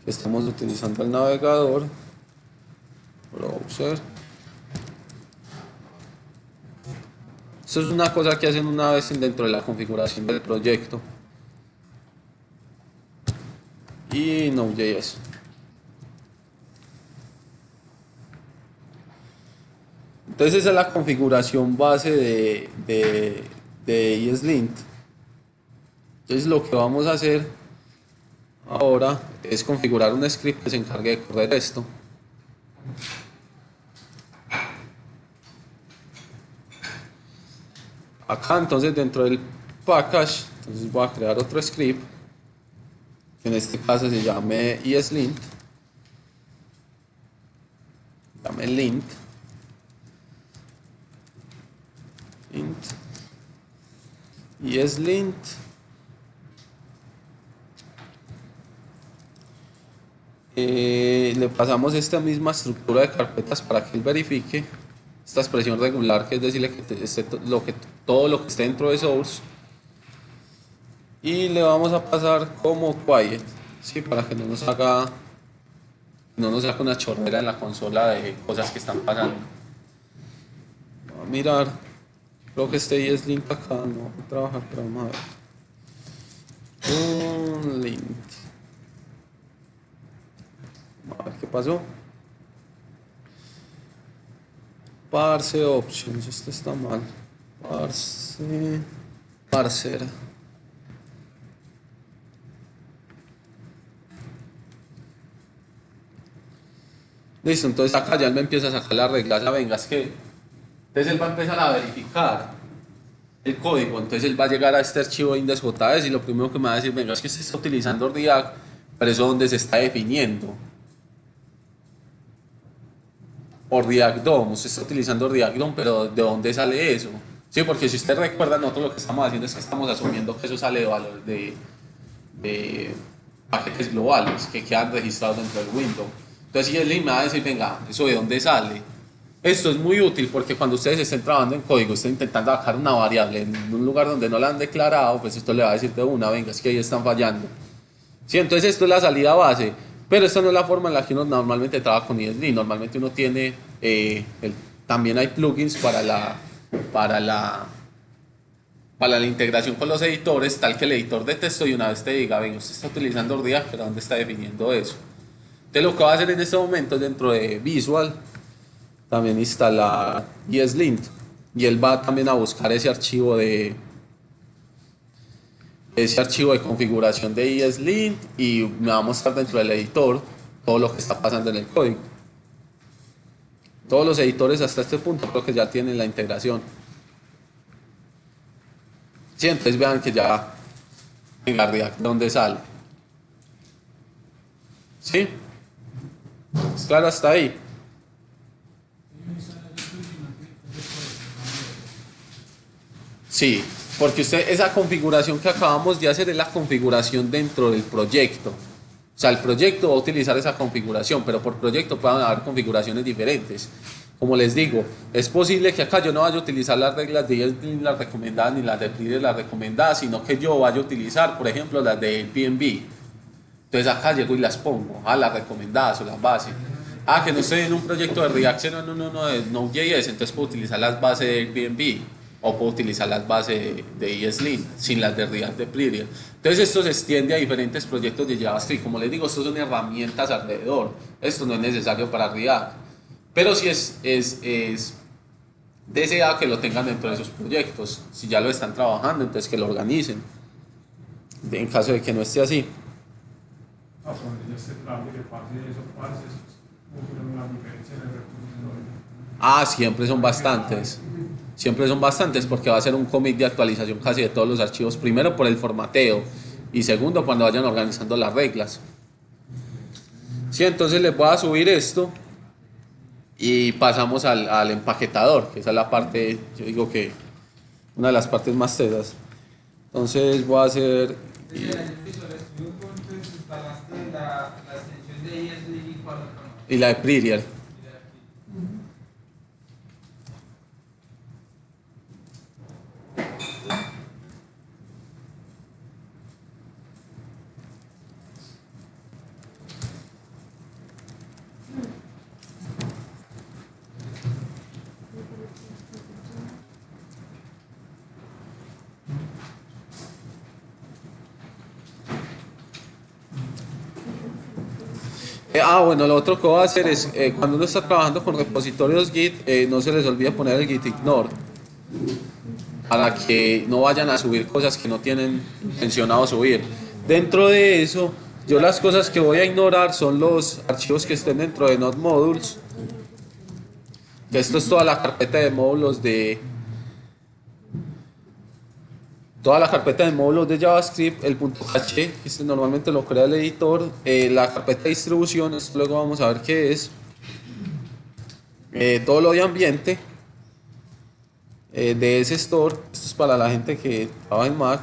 Que estamos utilizando el navegador. Browser. Eso es una cosa que hacen una vez dentro de la configuración del proyecto. Y Node.js. Entonces esa es la configuración base de ESLint. Entonces lo que vamos a hacer ahora es configurar un script que se encargue de correr esto. Acá entonces dentro del package Entonces voy a crear otro script, que en este caso se llame ESLint. Llame lint. ESLint. Le pasamos esta misma estructura de carpetas para que él verifique esta expresión regular, que es decirle que esté todo lo que esté dentro de source, y le vamos a pasar como quiet, ¿sí? Para que no nos haga una chorrera en la consola de cosas que están pasando. Voy a mirar, creo que este ESLint acá no va a trabajar, pero vamos a ver. Un lint. A ver qué pasó. Parse options, esto está mal. Parser. Listo, entonces acá ya él me empieza a sacar las reglas. Ya venga, es que entonces él va a empezar a verificar el código. Entonces él va a llegar a este archivo index.js y lo primero que me va a decir, venga, es que usted está utilizando React, pero eso es donde se está definiendo. O React DOM, usted está utilizando React DOM, pero ¿de dónde sale eso? Sí, porque si usted recuerda, nosotros lo que estamos haciendo es que estamos asumiendo que eso sale de valor de paquetes globales que quedan registrados dentro del window. Entonces, si él me va a decir, venga, ¿eso de dónde sale? Esto es muy útil porque cuando ustedes estén trabajando en código, estén intentando sacar una variable en un lugar donde no la han declarado, pues esto le va a decir de una, venga, es que ahí están fallando. Sí, entonces esto es la salida base. Pero esta no es la forma en la que uno normalmente trabaja con ESLint. Normalmente uno tiene, también hay plugins para la integración con los editores, tal que el editor de texto y una vez te diga, venga, usted está utilizando React, pero ¿dónde está definiendo eso? Entonces lo que va a hacer en este momento es dentro de Visual, también instalar ESLint. Y él va también a buscar ese archivo de configuración de ESLint y me va a mostrar dentro del editor todo lo que está pasando en el código. Todos los editores hasta este punto creo que ya tienen la integración. Sí, entonces vean que ya en React de dónde sale. ¿Sí? ¿Es claro hasta ahí? Sí, porque esa configuración que acabamos de hacer es la configuración dentro del proyecto. O sea, el proyecto va a utilizar esa configuración, pero por proyecto pueden haber configuraciones diferentes. Como les digo, es posible que acá yo no vaya a utilizar las reglas de ESLint las recomendadas ni las de Reader las recomendadas, sino que yo vaya a utilizar, por ejemplo, las de Airbnb. Entonces acá llego y las pongo, las recomendadas o las bases. Que no estoy en un proyecto de React, no, de Node.js, entonces puedo utilizar las bases de Airbnb o puedo utilizar las bases de ESLint sin las de React de Reader. Entonces esto se extiende a diferentes proyectos de JavaScript. Como les digo, estos son herramientas alrededor. Esto no es necesario para React, pero sí es deseado que lo tengan dentro de sus proyectos. Si ya lo están trabajando, entonces que lo organicen. En caso de que no esté así. Cuando ya esté claro que pase eso, una diferencia en el repositorio. Siempre son bastantes. Siempre son bastantes porque va a ser un commit de actualización casi de todos los archivos. Primero por el formateo y segundo cuando vayan organizando las reglas. Sí, entonces les voy a subir esto y pasamos al empaquetador, que esa es la parte, yo digo que una de las partes más tesas. Entonces voy a hacer... Instalaste la extensión de ESLint y cuál otra más. Y la de Prettier. Bueno, lo otro que voy a hacer es, cuando uno está trabajando con repositorios Git, no se les olvide poner el git ignore para que no vayan a subir cosas que no tienen intencionado subir. Dentro de eso, yo las cosas que voy a ignorar son los archivos que estén dentro de Node Modules, que esto es toda la carpeta de módulos de toda la carpeta de módulos de JavaScript, el .h, que este normalmente lo crea el editor, la carpeta de distribución, esto luego vamos a ver qué es, todo lo de ambiente, de ese store, esto es para la gente que trabaja en Mac,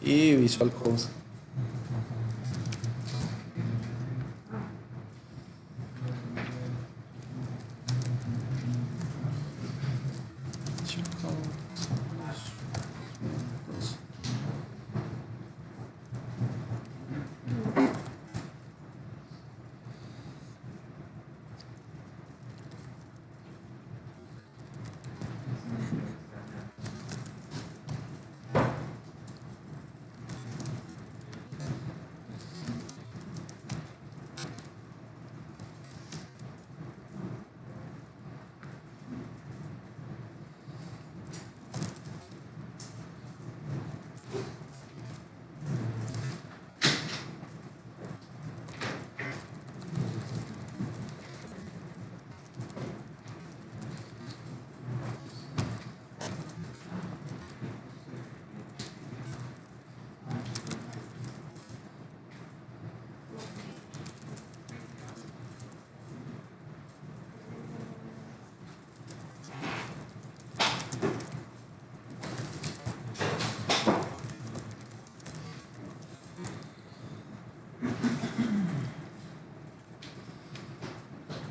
y Visual Code.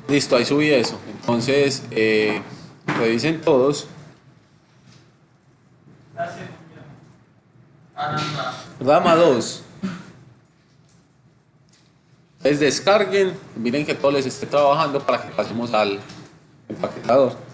Listo, ahí subí eso. Entonces, revisen todos. Rama 2. Entonces descarguen, miren que todo les esté trabajando para que pasemos al empaquetador.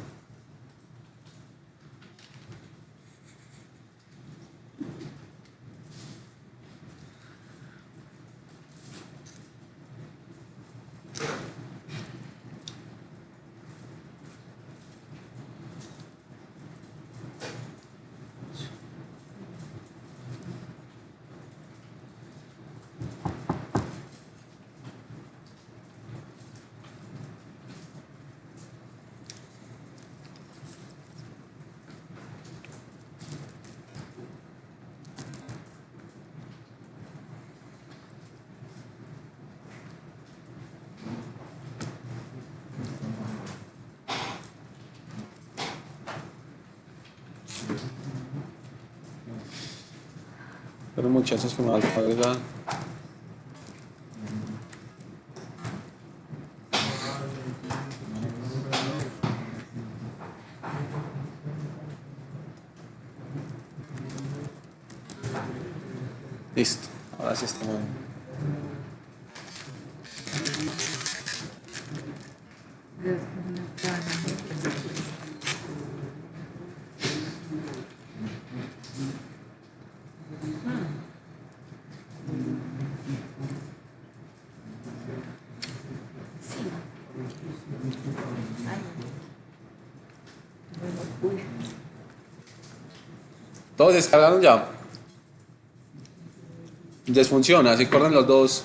Pero muchachos que me van a agregar. Listo, ahora sí estamos bien. Todos descargaron ya. Desfunciona, si corren los dos.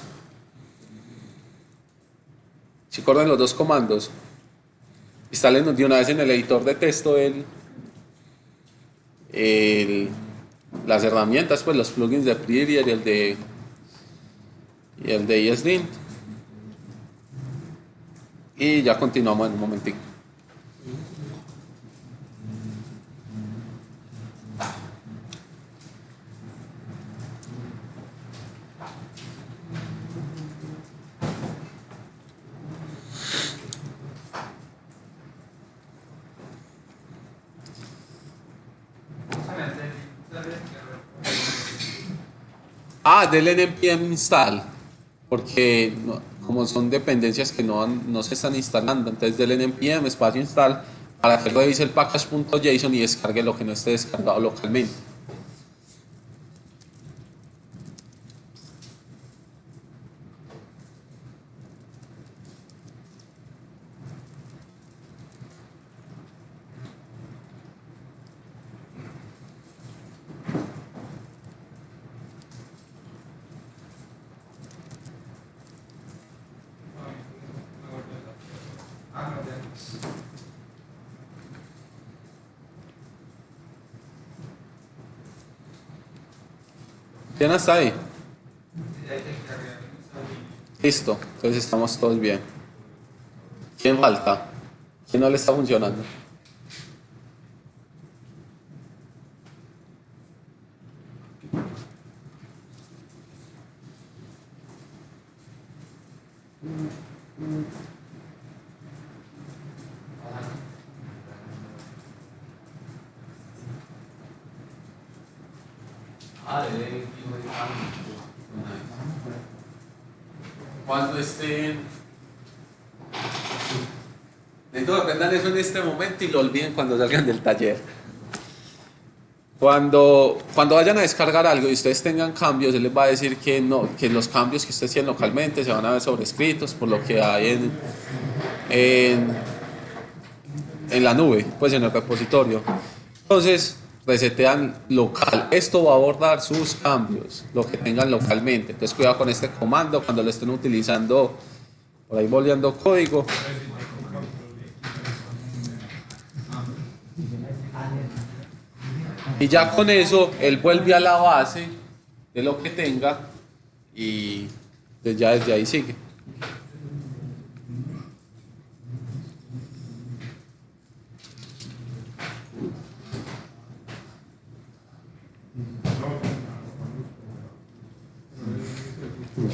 Si corren los dos comandos. Instálenlos de una vez en el editor de texto las herramientas, pues los plugins de Prettier y el de ESLint. Y ya continuamos en un momentico. Denle npm install, porque como son dependencias que no se están instalando, entonces denle npm espacio install para que revise el package.json y descargue lo que no esté descargado localmente. ¿Quién hasta ahí? Sí, ahí te encargué, está bien. Listo, entonces estamos todos bien. ¿Quién falta? ¿Quién no le está funcionando? Cuando estén... Necesito que aprendan eso en este momento y lo olviden cuando salgan del taller. Cuando vayan a descargar algo y ustedes tengan cambios, él les va a decir que no, que los cambios que ustedes tienen localmente se van a ver sobrescritos por lo que hay en la nube, pues en el repositorio. Entonces, resetean local. Esto va a abordar sus cambios, lo que tengan localmente. Entonces, cuidado con este comando cuando lo estén utilizando, por ahí boleando código. Y ya con eso, él vuelve a la base de lo que tenga y pues ya desde ahí sigue.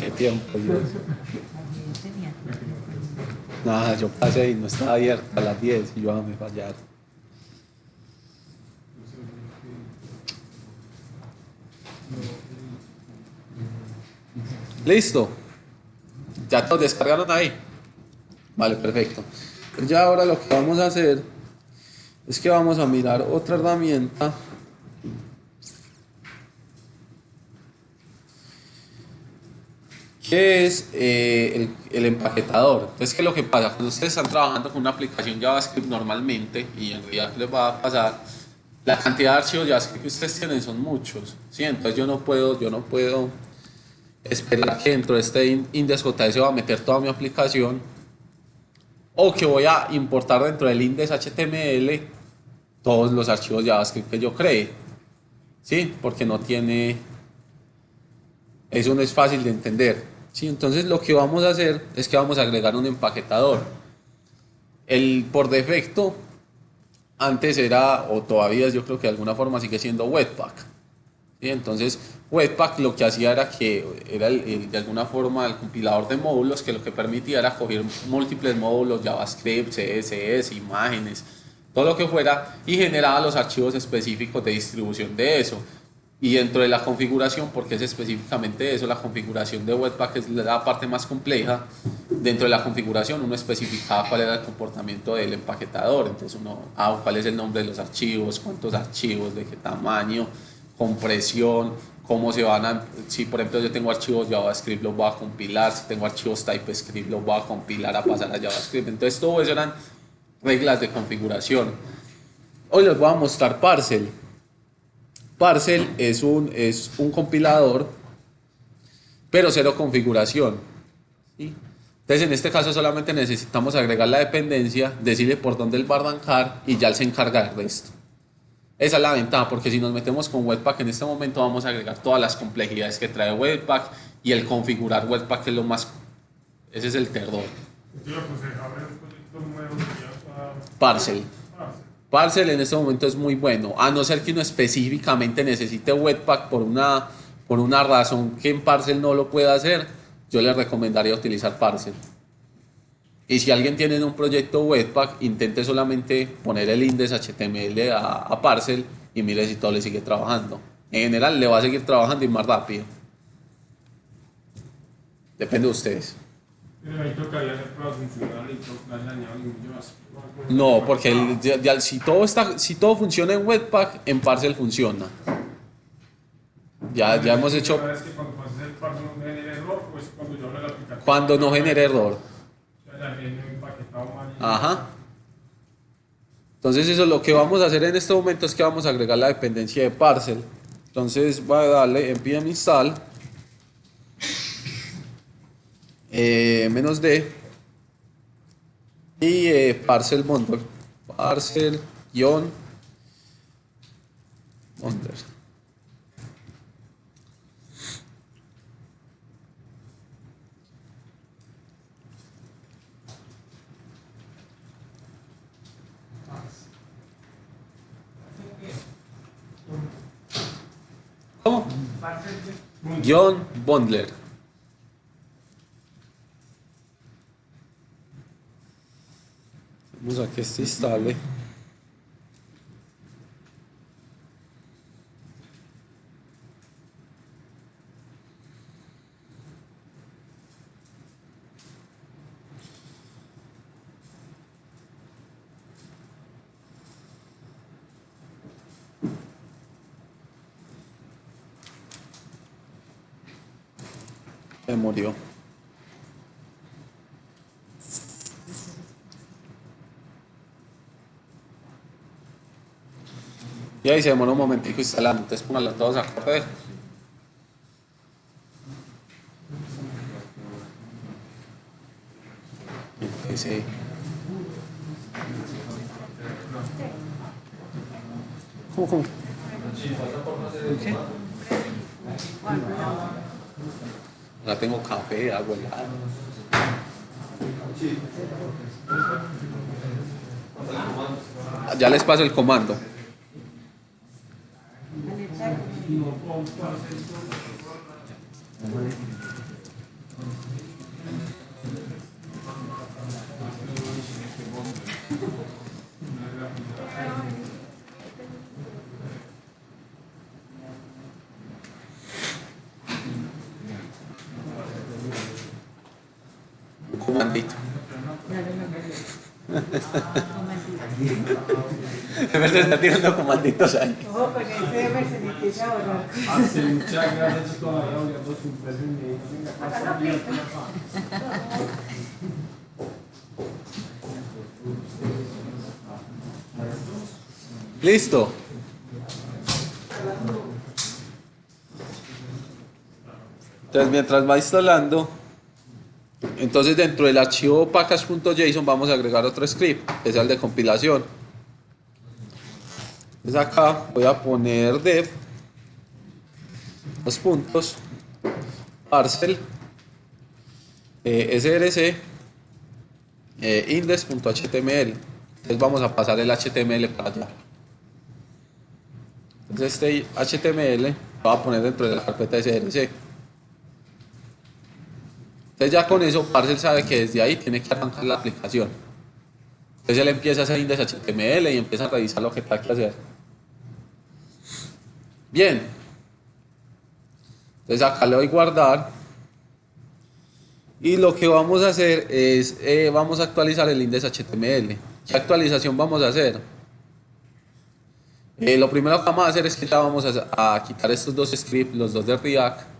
Qué tiempo, Dios. Nada, yo pasé y no estaba abierto a las 10 y yo me fallaron. Listo. Ya todos descargaron ahí. Vale, perfecto. Pues ya ahora lo que vamos a hacer es que vamos a mirar otra herramienta que es el empaquetador. Entonces, ¿qué es lo que pasa? Cuando ustedes están trabajando con una aplicación JavaScript normalmente, y en realidad ¿qué les va a pasar? La cantidad de archivos JavaScript que ustedes tienen son muchos, ¿sí? Entonces yo no puedo esperar que dentro de este index.js va a meter toda mi aplicación, o que voy a importar dentro del index.html todos los archivos JavaScript que yo cree, ¿sí? Porque no tiene... Eso no es fácil de entender, ¿sí? Entonces lo que vamos a hacer es que vamos a agregar un empaquetador. Por defecto, antes era, o todavía yo creo que de alguna forma sigue siendo Webpack, ¿sí? Entonces Webpack lo que hacía era que era de alguna forma el compilador de módulos, que lo que permitía era coger múltiples módulos, JavaScript, CSS, imágenes, todo lo que fuera, y generaba los archivos específicos de distribución de eso. Y dentro de la configuración, porque es específicamente eso, la configuración de Webpack es la parte más compleja. Dentro de la configuración uno especificaba cuál era el comportamiento del empaquetador. Entonces cuál es el nombre de los archivos, cuántos archivos, de qué tamaño, compresión, cómo se van a... Si por ejemplo yo tengo archivos JavaScript, los voy a compilar. Si tengo archivos TypeScript, los voy a compilar a pasar a JavaScript. Entonces todo eso eran reglas de configuración. Hoy les voy a mostrar Parcel. Parcel es un compilador, pero cero configuración, ¿sí? Entonces en este caso solamente necesitamos agregar la dependencia, decirle por dónde él va a arrancar y ya él se encarga del resto. Esa es la ventaja, porque si nos metemos con Webpack en este momento vamos a agregar todas las complejidades que trae Webpack, y el configurar Webpack es lo más... Ese es el terror. Parcel. Parcel en este momento es muy bueno, a no ser que uno específicamente necesite Webpack por una razón que en Parcel no lo pueda hacer. Yo le recomendaría utilizar Parcel. Y si alguien tiene un proyecto Webpack, intente solamente poner el index.html a Parcel y mire si todo le sigue trabajando. En general le va a seguir trabajando y más rápido. Depende de ustedes. No, porque si todo funciona en Webpack, en Parcel funciona. Ya hemos hecho... Cuando no genere error. Ajá. Entonces eso, lo que vamos a hacer en este momento es que vamos a agregar la dependencia de Parcel. Entonces voy a darle npm install -d y parcel bundle. Parcel guión bundle. ¿Cómo? Guión bundler. Vamos a que esto instale. Se murió. Y ahí se demora un momentico instalando, entonces pónganlo todos a correr. Sí. ¿Cómo? ¿Qué? Ahora tengo café, agua helada. Ya les paso el comando. Un comandito. Se está tirando comanditos ahí. Ojo, porque ese Mercedes ahora. Hace muchas gracias todavía obligando su peso en mí. Listo. Entonces mientras va instalando, entonces dentro del archivo package.json vamos a agregar otro script, que es el de compilación. Entonces acá voy a poner dev, dos puntos, parcel, src, index.html. Entonces vamos a pasar el HTML para allá. Entonces este HTML lo voy a poner dentro de la carpeta src. Entonces ya con eso Parcel sabe que desde ahí tiene que arrancar la aplicación. Entonces él empieza a hacer index.html y empieza a revisar lo que está que hacer. Bien. Entonces acá le doy guardar. Y lo que vamos a hacer es, vamos a actualizar el index.html. ¿Qué actualización vamos a hacer? Lo primero que vamos a hacer es que ya vamos a quitar estos dos scripts, los dos de React.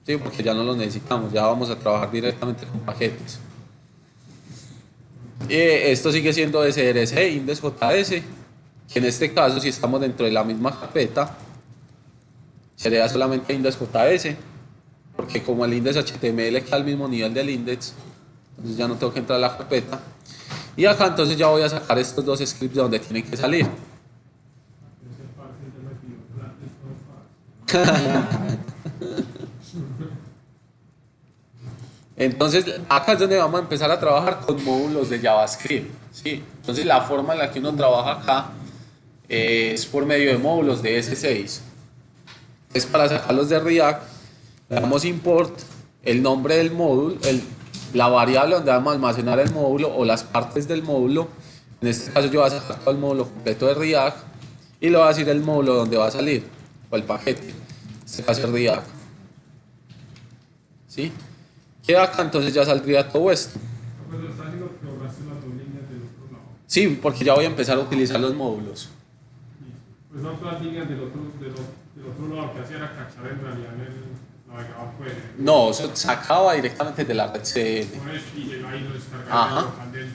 Sí, porque ya no los necesitamos, ya vamos a trabajar directamente con paquetes. Esto sigue siendo src index.js, que en este caso, si estamos dentro de la misma carpeta, sería solamente index.js, porque como el index.html queda al mismo nivel del index, entonces ya no tengo que entrar a la carpeta. Y acá entonces ya voy a sacar estos dos scripts de donde tienen que salir. Entonces acá es donde vamos a empezar a trabajar con módulos de JavaScript, ¿sí? Entonces la forma en la que uno trabaja acá es por medio de módulos de S6. Es para sacarlos de React, le damos import, el nombre del módulo, la variable donde vamos a almacenar el módulo o las partes del módulo. En este caso yo voy a sacar todo el módulo completo de React y le voy a decir el módulo donde va a salir, o el paquete, en este caso es React, ¿sí? Queda acá, entonces ya saldría todo esto. Pero está haciendo que borraste las dos líneas del otro lado. Sí, porque ya voy a empezar a utilizar los módulos. Pues son todas líneas del otro lado que hacía era cachar en realidad en el navegador. Pues, No, eso sacaba directamente de la red CL. y ahí lo descargaba Ajá. local del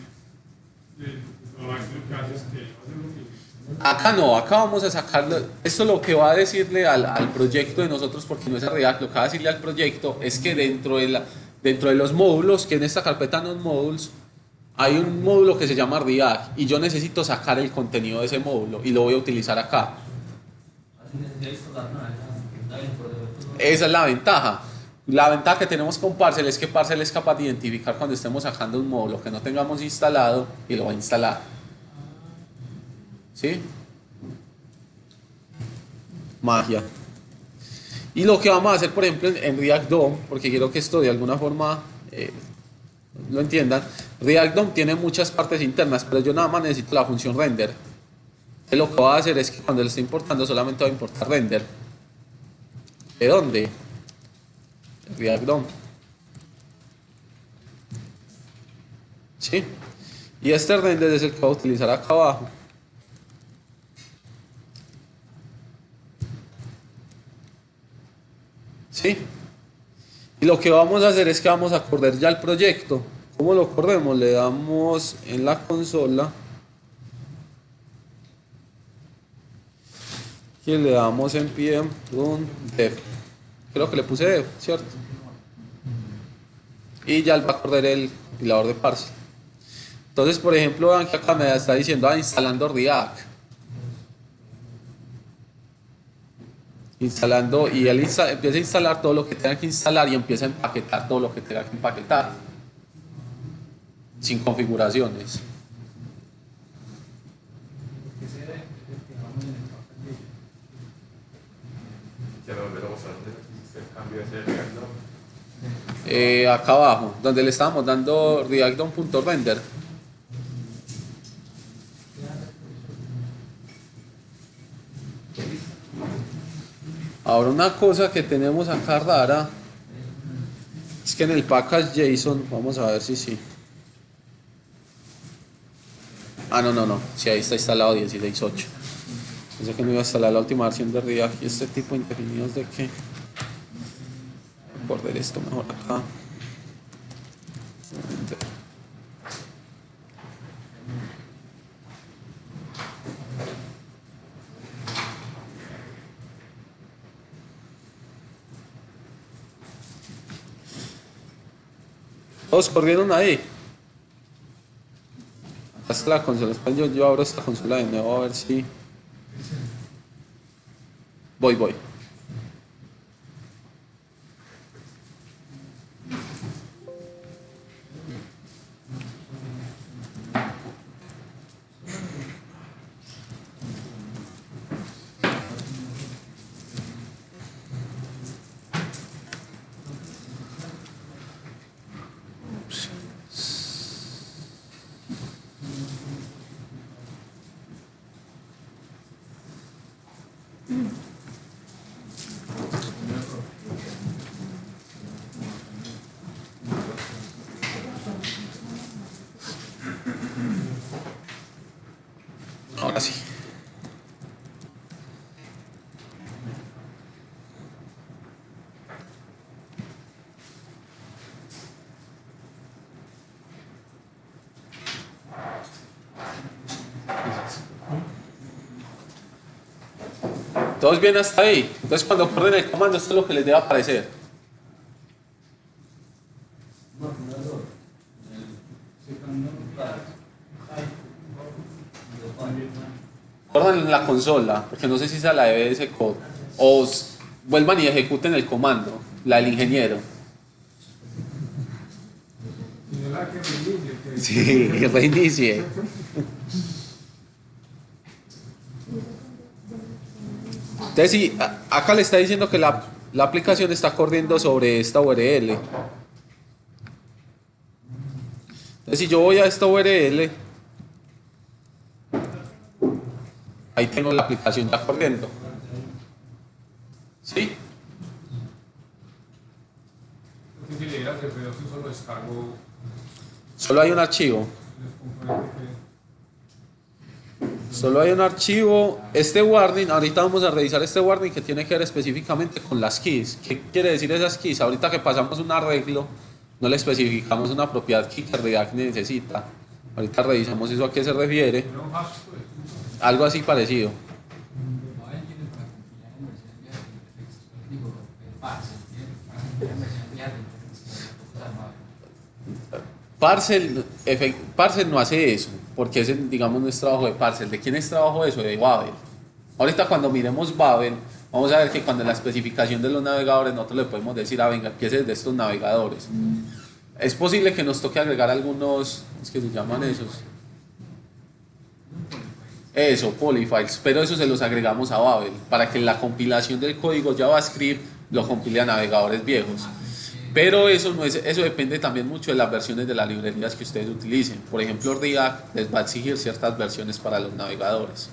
lo que hace es que hace lo mismo. Acá no, acá vamos a sacarlo. Esto lo que va a decirle al proyecto de nosotros, porque no es el React, lo que va a decirle al proyecto es que dentro de los módulos, que en esta carpeta no modules, hay un módulo que se llama React y yo necesito sacar el contenido de ese módulo y lo voy a utilizar acá. Esa es la ventaja. La ventaja que tenemos con Parcel es que Parcel es capaz de identificar cuando estemos sacando un módulo que no tengamos instalado y lo va a instalar. ¿Sí? Magia. Y lo que vamos a hacer, por ejemplo, en React DOM, porque quiero que esto de alguna forma lo entiendan. React DOM tiene muchas partes internas, pero yo nada más necesito la función render. Entonces lo que voy a hacer es que cuando lo esté importando solamente voy a importar render. ¿De dónde? React DOM. ¿Sí? Y este render es el que voy a utilizar acá abajo. ¿Sí? Y lo que vamos a hacer es que vamos a correr ya el proyecto. ¿Cómo lo corremos? Le damos en la consola y le damos npm dev. Creo que le puse dev, ¿cierto? Y ya va a correr el compilador de parse. Entonces, por ejemplo, vean que acá me está diciendo instalando React. Instalando, y él empieza a instalar todo lo que tenga que instalar y empieza a empaquetar todo lo que tenga que empaquetar sin configuraciones. Acá abajo, donde le estábamos dando react.render. Ahora una cosa que tenemos acá rara es que en el package JSON, vamos a ver si sí. Ah, no, sí, ahí está instalado 16.8. Pensé que no iba a instalar la última versión de React y este tipo de indefinidos de que por ver esto mejor acá. Todos corrieron ahí. Acá está la consola. Yo abro esta consola de nuevo a ver si. Voy. Ahora sí. ¿Todos bien hasta ahí? Entonces cuando corren el comando esto es lo que les debe aparecer. Corran la consola, porque no sé si esa la debe ese code. O vuelvan y ejecuten el comando, la del ingeniero. Y es la que reinicie, que Sí, reinicie. Entonces, sí, acá le está diciendo que la aplicación está corriendo sobre esta URL. Entonces, si yo voy a esta URL, ahí tengo la aplicación ya corriendo. ¿Sí? si le diera que pero que solo descargo Solo hay un archivo. los componentes que Solo hay un archivo. Este warning, ahorita vamos a revisar este warning que tiene que ver específicamente con las keys. ¿Qué quiere decir esas keys? Ahorita que pasamos un arreglo, no le especificamos una propiedad key que React necesita. Ahorita revisamos eso a qué se refiere. era un hash, pues. Algo así parecido. Parcel no hace eso, porque ese, digamos, no es trabajo de Parcel. ¿De quién es trabajo eso? De Babel. Ahorita cuando miremos Babel, vamos a ver que cuando en la especificación de los navegadores nosotros le podemos decir, venga, empiece de estos navegadores. Es posible que nos toque agregar algunos, es que se llaman esos. Eso, polyfiles, pero eso se los agregamos a Babel, para que la compilación del código JavaScript lo compile a navegadores viejos. Pero eso no es, eso depende también mucho de las versiones de las librerías que ustedes utilicen. Por ejemplo, React les va a exigir ciertas versiones para los navegadores.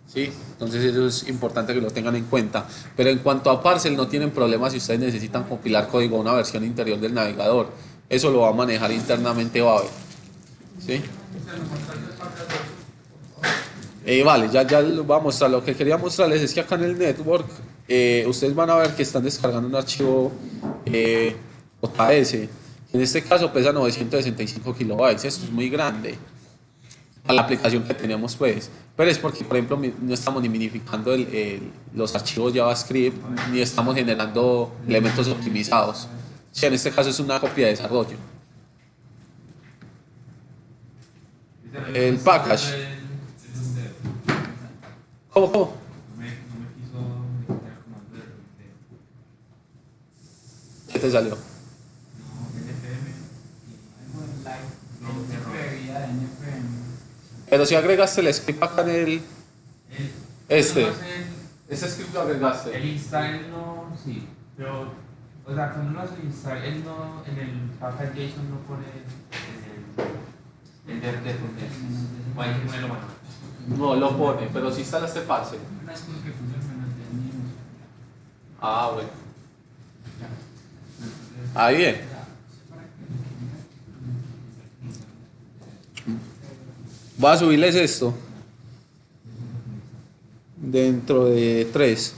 ¿Sí? Entonces eso es importante que lo tengan en cuenta. Pero en cuanto a Parcel, no tienen problema si ustedes necesitan compilar código a una versión interior del navegador. Eso lo va a manejar internamente Babel. ¿Sí? Vale, ya lo voy a mostrar. Lo que quería mostrarles es que acá en el network ustedes van a ver que están descargando un archivo JS. En este caso pesa 965 kilobytes. Esto es muy grande a la aplicación que tenemos, pues. Pero es porque, por ejemplo, no estamos ni minificando los archivos JavaScript ni estamos generando elementos optimizados. Sí, en este caso es una copia de desarrollo. El package. ¿Cómo? ¿Qué te salió? Pero si agregaste el script acá en el... Este script lo agregaste. El install no, sí, pero, o sea, cuando uno hace el install, él no, en el package JSON no pone el de o hay que ponerlo manual. No lo pone, pero si instalaste Parcel. Bueno. Bien. Voy a subirles esto dentro de 3.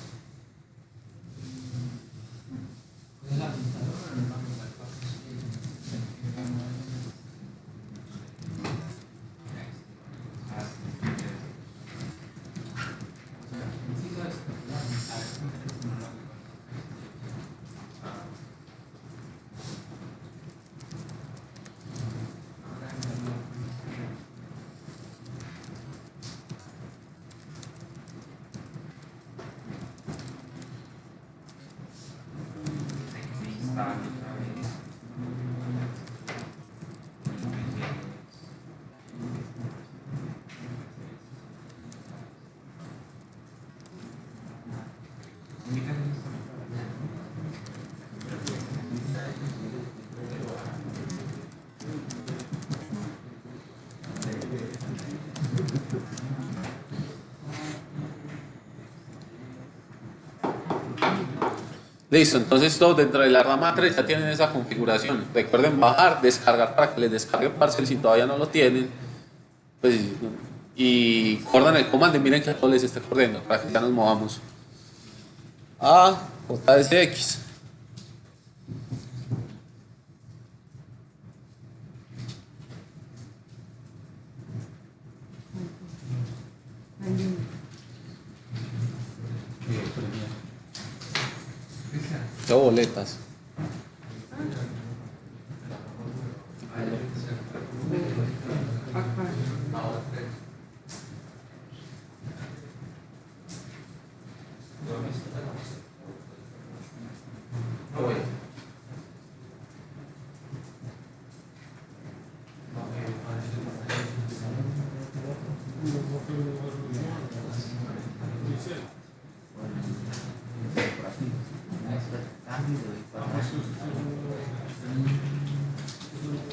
Listo, entonces todos dentro de la rama 3 ya tienen esa configuración. Recuerden bajar, descargar para que les descargue Parcel si todavía no lo tienen. Pues, y corran el comando y miren que a todos les esté corriendo para que ya nos movamos a JSX. ¿Qué boletas?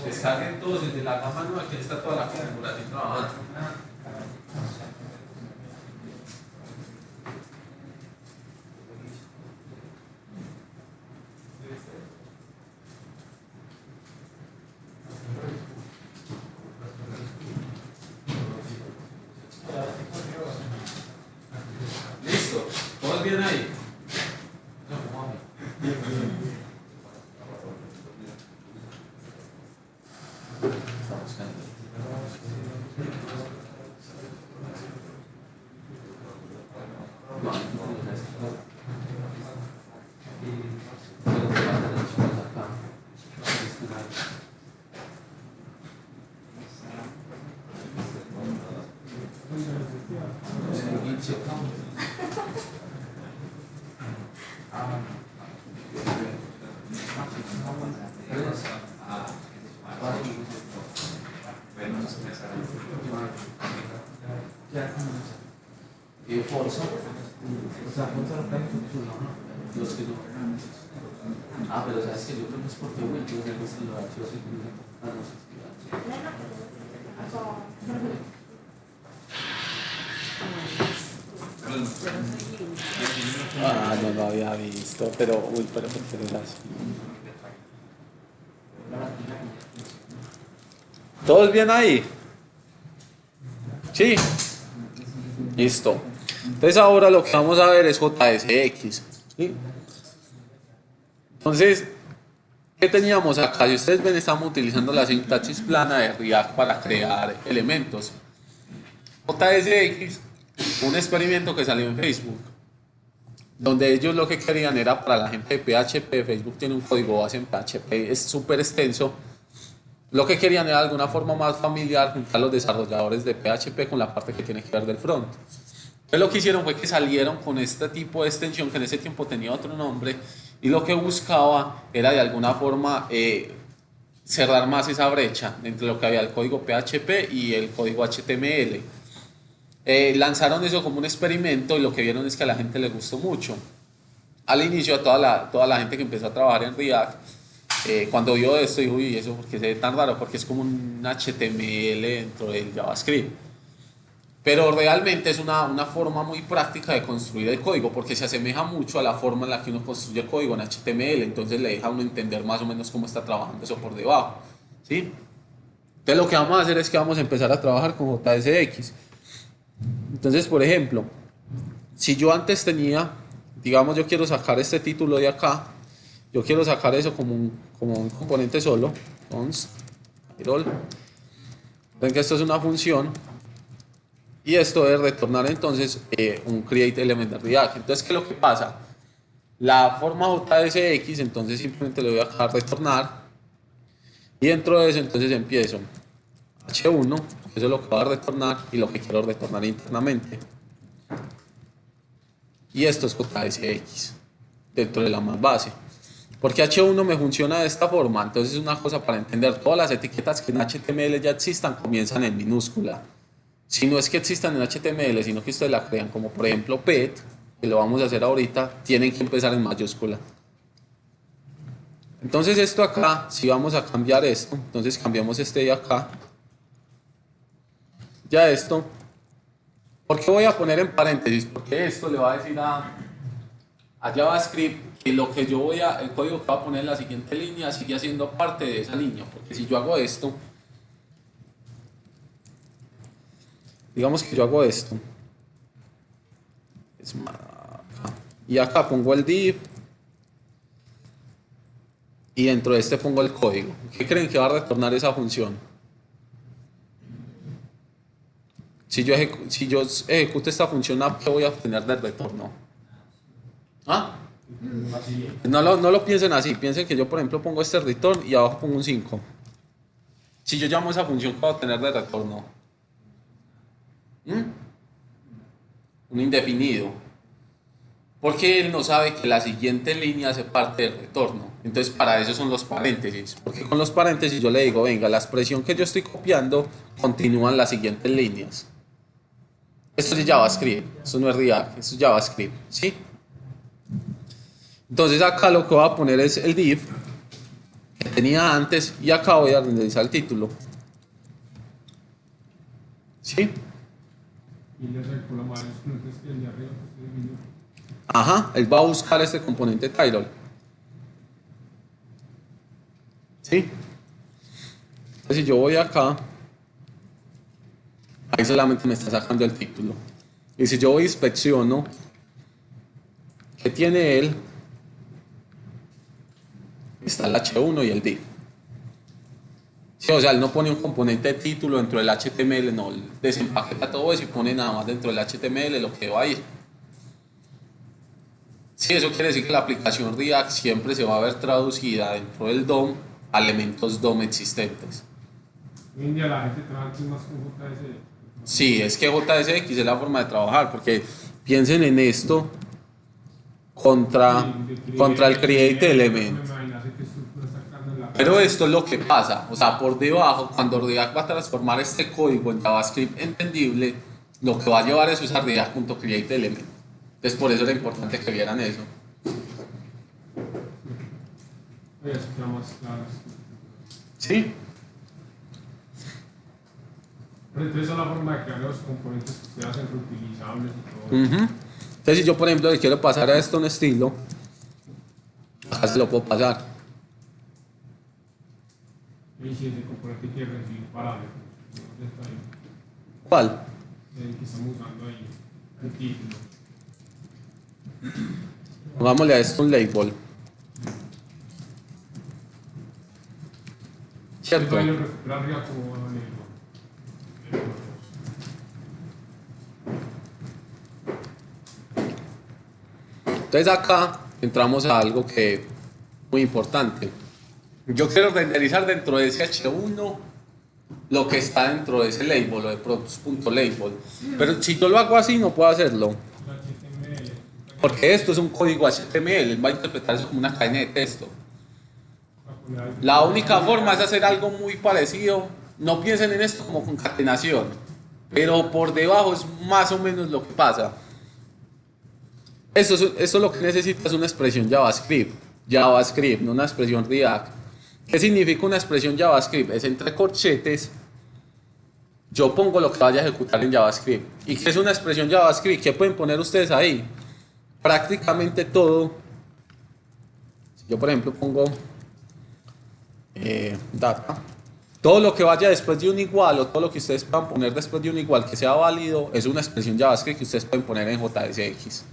Descarguen todos desde la gama nueva, aquí está toda la configuración trabajando. Listo, todos bien ahí. Forza. O sea, Forza lo trae ¿no? Los que no. Ah, pero sabes que yo creo que es porque Windows es los archivos secundarios. Ah, no sé. Ah, no lo había visto, pero uy, pero ¿por qué no era así? ¿Todos bien ahí? Sí. Listo. Entonces ahora lo que vamos a ver es JSX. ¿Sí? Entonces, ¿qué teníamos acá? Si ustedes ven, estamos utilizando la sintaxis plana de React para crear elementos. JSX, un experimento que salió en Facebook, donde ellos lo que querían era para la gente de PHP. Facebook tiene un código base en PHP, es súper extenso. Lo que querían era de alguna forma más familiar juntar los desarrolladores de PHP con la parte que tiene que ver del front. Entonces lo que hicieron fue que salieron con este tipo de extensión que en ese tiempo tenía otro nombre y lo que buscaba era de alguna forma cerrar más esa brecha entre lo que había el código PHP y el código HTML. Lanzaron eso como un experimento y lo que vieron es que a la gente le gustó mucho. Al inicio a toda la gente que empezó a trabajar en React, cuando vio esto dijo, uy, ¿eso por qué se ve tan raro? Porque es como un HTML dentro del JavaScript. Pero realmente es una forma muy práctica de construir el código porque se asemeja mucho a la forma en la que uno construye el código en HTML, entonces le deja a uno entender más o menos cómo está trabajando eso por debajo, ¿sí? Entonces lo que vamos a hacer es que vamos a empezar a trabajar con JSX. Entonces, por ejemplo, si yo antes tenía, digamos, yo quiero sacar este título de acá, yo quiero sacar eso como un componente solo, const, Tirol. Ven que esto es una función y esto debe retornar entonces un create element de React. Entonces, ¿qué es lo que pasa? La forma JSX, entonces simplemente le voy a dejar retornar y dentro de eso entonces empiezo H1, eso es lo que va a retornar y lo que quiero retornar internamente. Y esto es JSX dentro de la más base. Porque H1 me funciona de esta forma, entonces es una cosa para entender, todas las etiquetas que en HTML ya existan comienzan en minúscula. Si no es que existan en HTML, sino que ustedes la crean, como por ejemplo pet, que lo vamos a hacer ahorita, tienen que empezar en mayúscula. Entonces esto acá, si vamos a cambiar esto, entonces cambiamos este de acá. Ya esto, ¿por qué voy a poner en paréntesis? Porque esto le va a decir a JavaScript que lo que yo el código que va a poner en la siguiente línea sigue siendo parte de esa línea, porque si yo hago esto, digamos que yo hago esto, y acá pongo el div, y dentro de este pongo el código. ¿Qué creen que va a retornar esa función? Si yo ejecuto esta función, ¿qué voy a obtener del retorno? ¿Ah? No lo piensen así, piensen que yo por ejemplo pongo este return y abajo pongo un 5. Si yo llamo esa función, ¿qué va a obtener de retorno? Un indefinido. Porque él no sabe que la siguiente línea hace parte del retorno. Entonces para eso son los paréntesis. Porque con los paréntesis yo le digo, venga, la expresión que yo estoy copiando continúa en las siguientes líneas. Esto es JavaScript, esto no es React, esto es JavaScript, ¿sí? Entonces acá lo que voy a poner es el div que tenía antes y acá voy a renderizar el título. ¿Sí? Y le recolo más entonces que el de arriba que estoy viendo. Ajá, él va a buscar este componente title. ¿Sí? Entonces si yo voy acá, ahí solamente me está sacando el título. Y si yo voy y inspecciono, ¿qué tiene él? Está el H1 y el div. Sí, o sea, él no pone un componente de título dentro del HTML, no, él desempaqueta todo eso y pone nada más dentro del HTML lo que va a ir. Sí, eso quiere decir que la aplicación React siempre se va a ver traducida dentro del DOM a elementos DOM existentes. Hoy en día la gente trabaja más con JSX. Sí, es que JSX es la forma de trabajar, porque piensen en esto contra el create element. Pero esto es lo que pasa, o sea, por debajo, cuando React va a transformar este código en JavaScript entendible, lo que va a llevar es usar React.createElement. Entonces por eso era importante que vieran eso. Eso queda más claro. ¿Sí? Pero entonces esa es la forma de crear los componentes que ustedes hacen reutilizables y todo. Ujú. Entonces si yo por ejemplo le quiero pasar a esto un estilo, acá se lo puedo pasar. Y si ese componente quiere recibir parámetros, ¿dónde está ahí? ¿Cuál? El que estamos usando ahí, el título. Pongámosle a esto un label. ¿Cierto? Ahí lo recupera arriba como en el. Entonces acá entramos a algo que es muy importante. Yo quiero renderizar dentro de ese H1 lo que está dentro de ese label o de props.label. Pero si yo lo hago así no puedo hacerlo. HTML. Porque esto es un código HTML, él va a interpretar eso como una cadena de texto. La única forma es hacer algo muy parecido. No piensen en esto como concatenación, pero por debajo es más o menos lo que pasa. Esto lo que necesita es una expresión JavaScript. JavaScript, no una expresión React. ¿Qué significa una expresión JavaScript? Es entre corchetes. Yo pongo lo que vaya a ejecutar en JavaScript. ¿Y qué es una expresión JavaScript? ¿Qué pueden poner ustedes ahí? Prácticamente todo. Si yo, por ejemplo, pongo data, todo lo que vaya después de un igual o todo lo que ustedes puedan poner después de un igual que sea válido es una expresión JavaScript que ustedes pueden poner en JSX.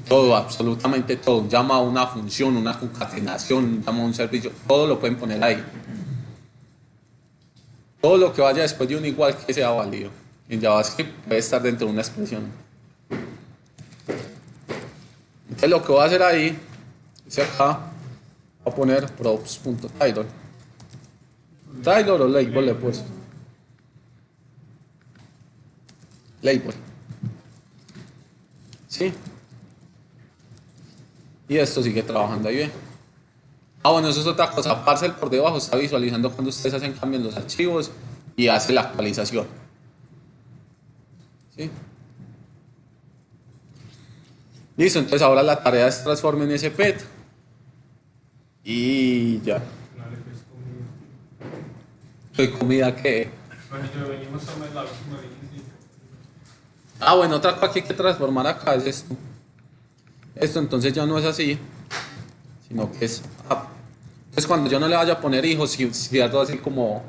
Todo, absolutamente todo. Llama a una función, una concatenación, llama a un servicio, todo lo pueden poner ahí. Todo lo que vaya después de un igual que sea válido en JavaScript puede estar dentro de una expresión. Entonces lo que voy a hacer ahí es acá voy a poner props.title. Title o label le puse. Label. ¿Sí? Y esto sigue trabajando ahí bien. Ah, bueno, eso es otra cosa. Parcel por debajo está visualizando cuando ustedes hacen cambios en los archivos y hace la actualización. ¿Sí? Listo, entonces ahora la tarea es transformen ese pet. Y ya. Dale, pues, comida. ¿Qué comida qué? Bueno, yo venimos a ver la última línea. Ah, bueno, otra cosa que hay que transformar acá es esto. Esto entonces ya no es así, sino que es up. Entonces cuando yo no le vaya a poner hijos, si algo así como...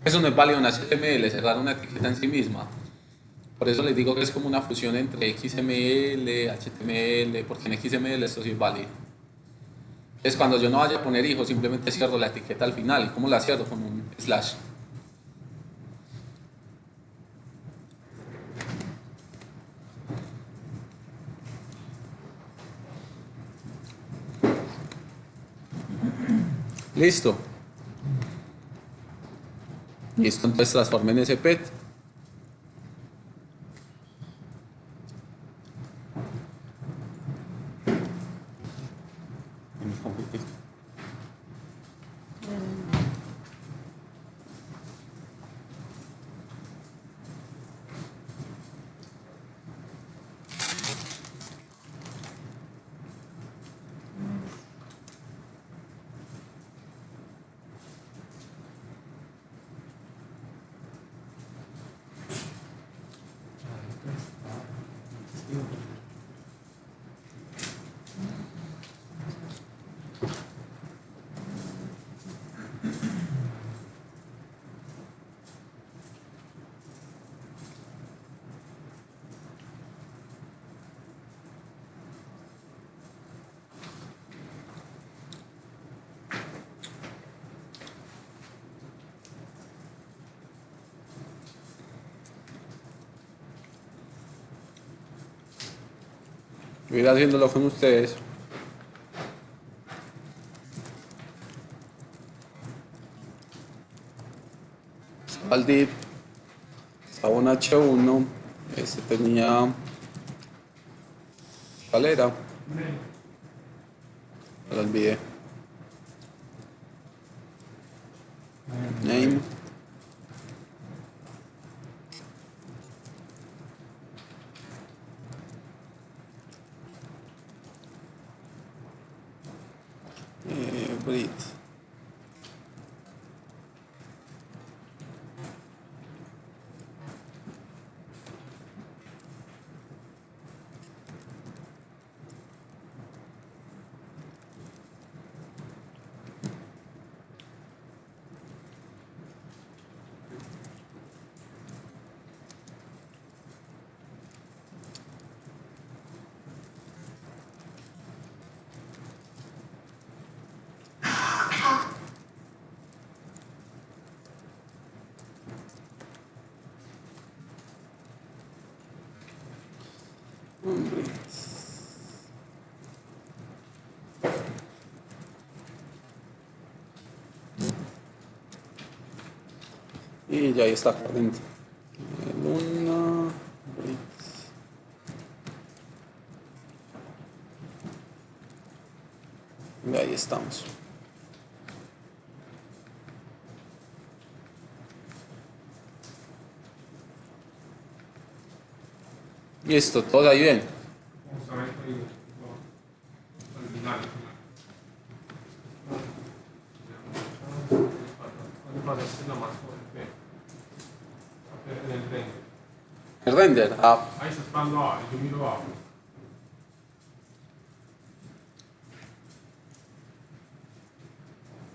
Eso no es válido en HTML, cerrar una etiqueta en sí misma. Por eso les digo que es como una fusión entre XML, HTML, porque en XML esto sí es válido. Entonces cuando yo no vaya a poner hijos, simplemente cierro la etiqueta al final. ¿Y cómo la cierro? Con un slash. Listo. Listo, entonces transformen ese pet. Voy a ir haciéndolo con ustedes. Estaba el div, estaba un H1, este tenía... ¿Cuál era? Me lo olvidé. Name. Breathe. Y ya ahí está corriente. Luna. Y ahí estamos. Listo, todo ahí bien. Vamos a ver el código original. ¿Dónde pasaste la más por en el render? El render. Ah, Ahí está esperando abajo, yo miro abajo.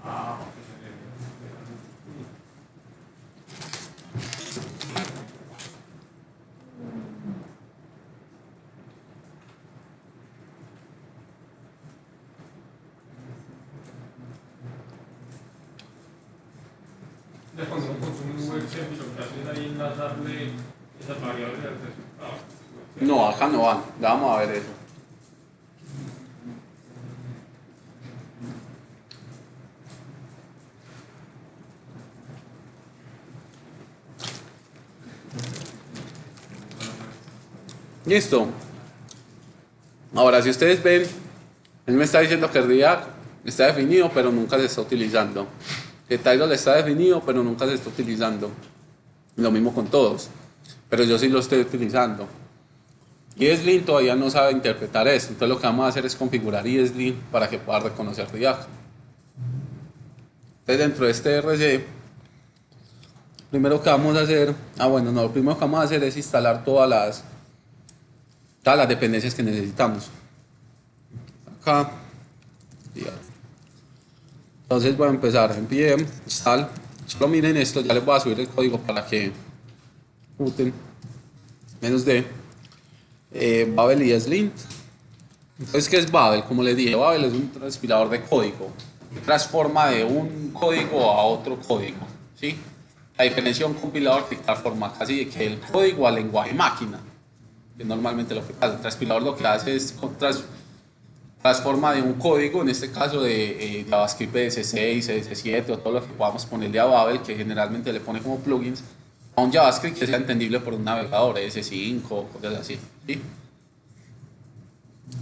Ah, ok. Ya cuando uno consume un web service, lo que hace es ahí enlazarle esas variables al resultado. no, acá no van. Ya vamos a ver eso. Listo. Ahora, si ustedes ven, él me está diciendo que el React está definido, pero nunca se está utilizando. Que Tidal está definido, pero nunca se está utilizando. Lo mismo con todos. Pero yo sí lo estoy utilizando. ESLint todavía no sabe interpretar esto. Entonces lo que vamos a hacer es configurar ESLint para que pueda reconocer React. Entonces dentro de este RC, primero que vamos a hacer, lo primero que vamos a hacer es instalar todas las dependencias que necesitamos. Acá. Entonces voy a empezar npm install. Solo miren esto, ya les voy a subir el código para que ejecuten. -d Babel y ESLint. Entonces, ¿qué es Babel? Como les dije, Babel es un transpilador de código que transforma de un código a otro código, ¿sí? La diferencia de un compilador que transforma casi de que el código al lenguaje máquina, que es normalmente lo que pasa. El transpilador lo que hace es transforma de un código, en este caso de JavaScript CS6, CS7 o todo lo que podamos ponerle a Babel, que generalmente le pone como plugins, a un JavaScript que sea entendible por un navegador, S5 o cosas así, ¿sí?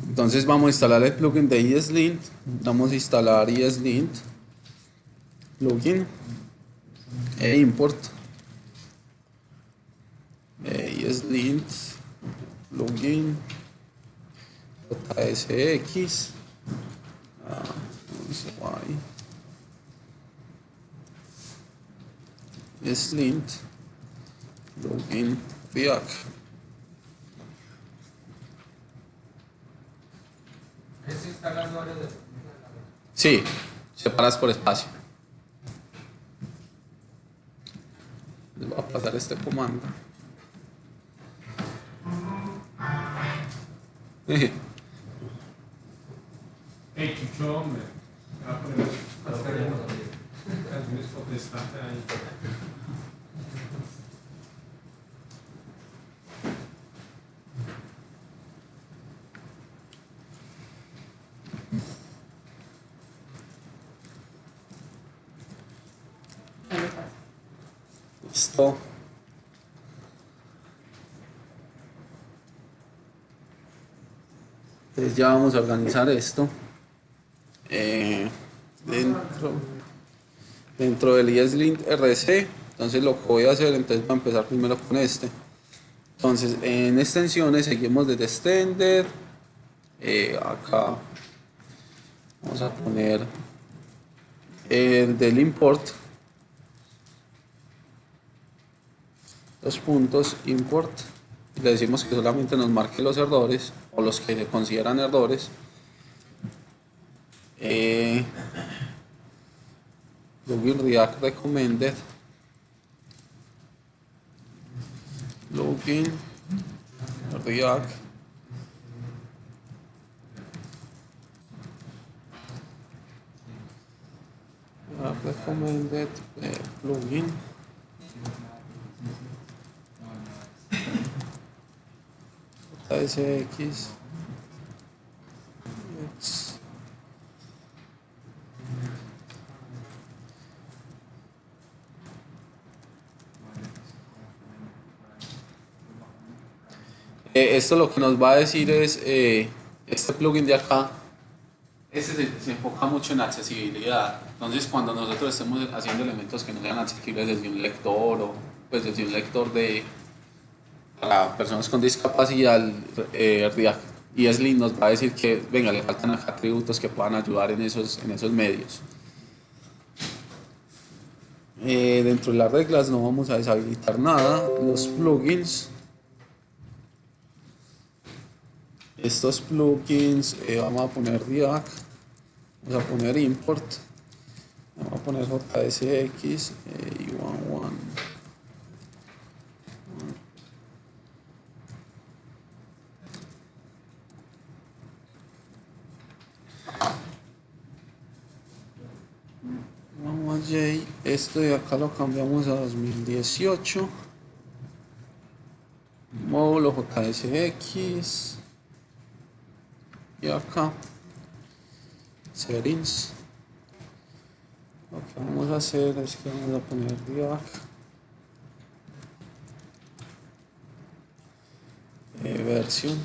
Entonces vamos a instalar el plugin de ESLint, vamos a instalar ESLint, plugin, e import, ESLint, plugin, JSX, ESLint, plugin, React. ¿Es instalando áreas de Sí, separas por espacio. Les voy a pasar este comando. Hey, Chucho, hombre. Me va a poner canciones protestantes ahí. Listo. Entonces ya vamos a organizar esto. Dentro del ESLint RC. Entonces lo que voy a hacer, entonces voy a empezar primero con este. Entonces en extensiones seguimos desde extended. Acá vamos a poner del import, dos puntos import, y le decimos que solamente nos marque los errores o los que se consideran errores. Plugin React recommended, plugin React recommended plugin JSX esto lo que nos va a decir es este plugin de acá. Este se enfoca mucho en accesibilidad. Entonces, cuando nosotros estemos haciendo elementos que no sean accesibles desde un lector o pues desde un lector para personas con discapacidad, React ESLint nos va a decir que venga, le faltan acá atributos que puedan ayudar en esos medios. Dentro de las reglas no vamos a deshabilitar nada. Los plugins. Estos plugins vamos a poner React, vamos a poner import, vamos a poner JSX y one. Vamos a J, esto de acá lo cambiamos a 2018, módulo JSX. Y acá settings, lo que vamos a hacer es que vamos a poner React versión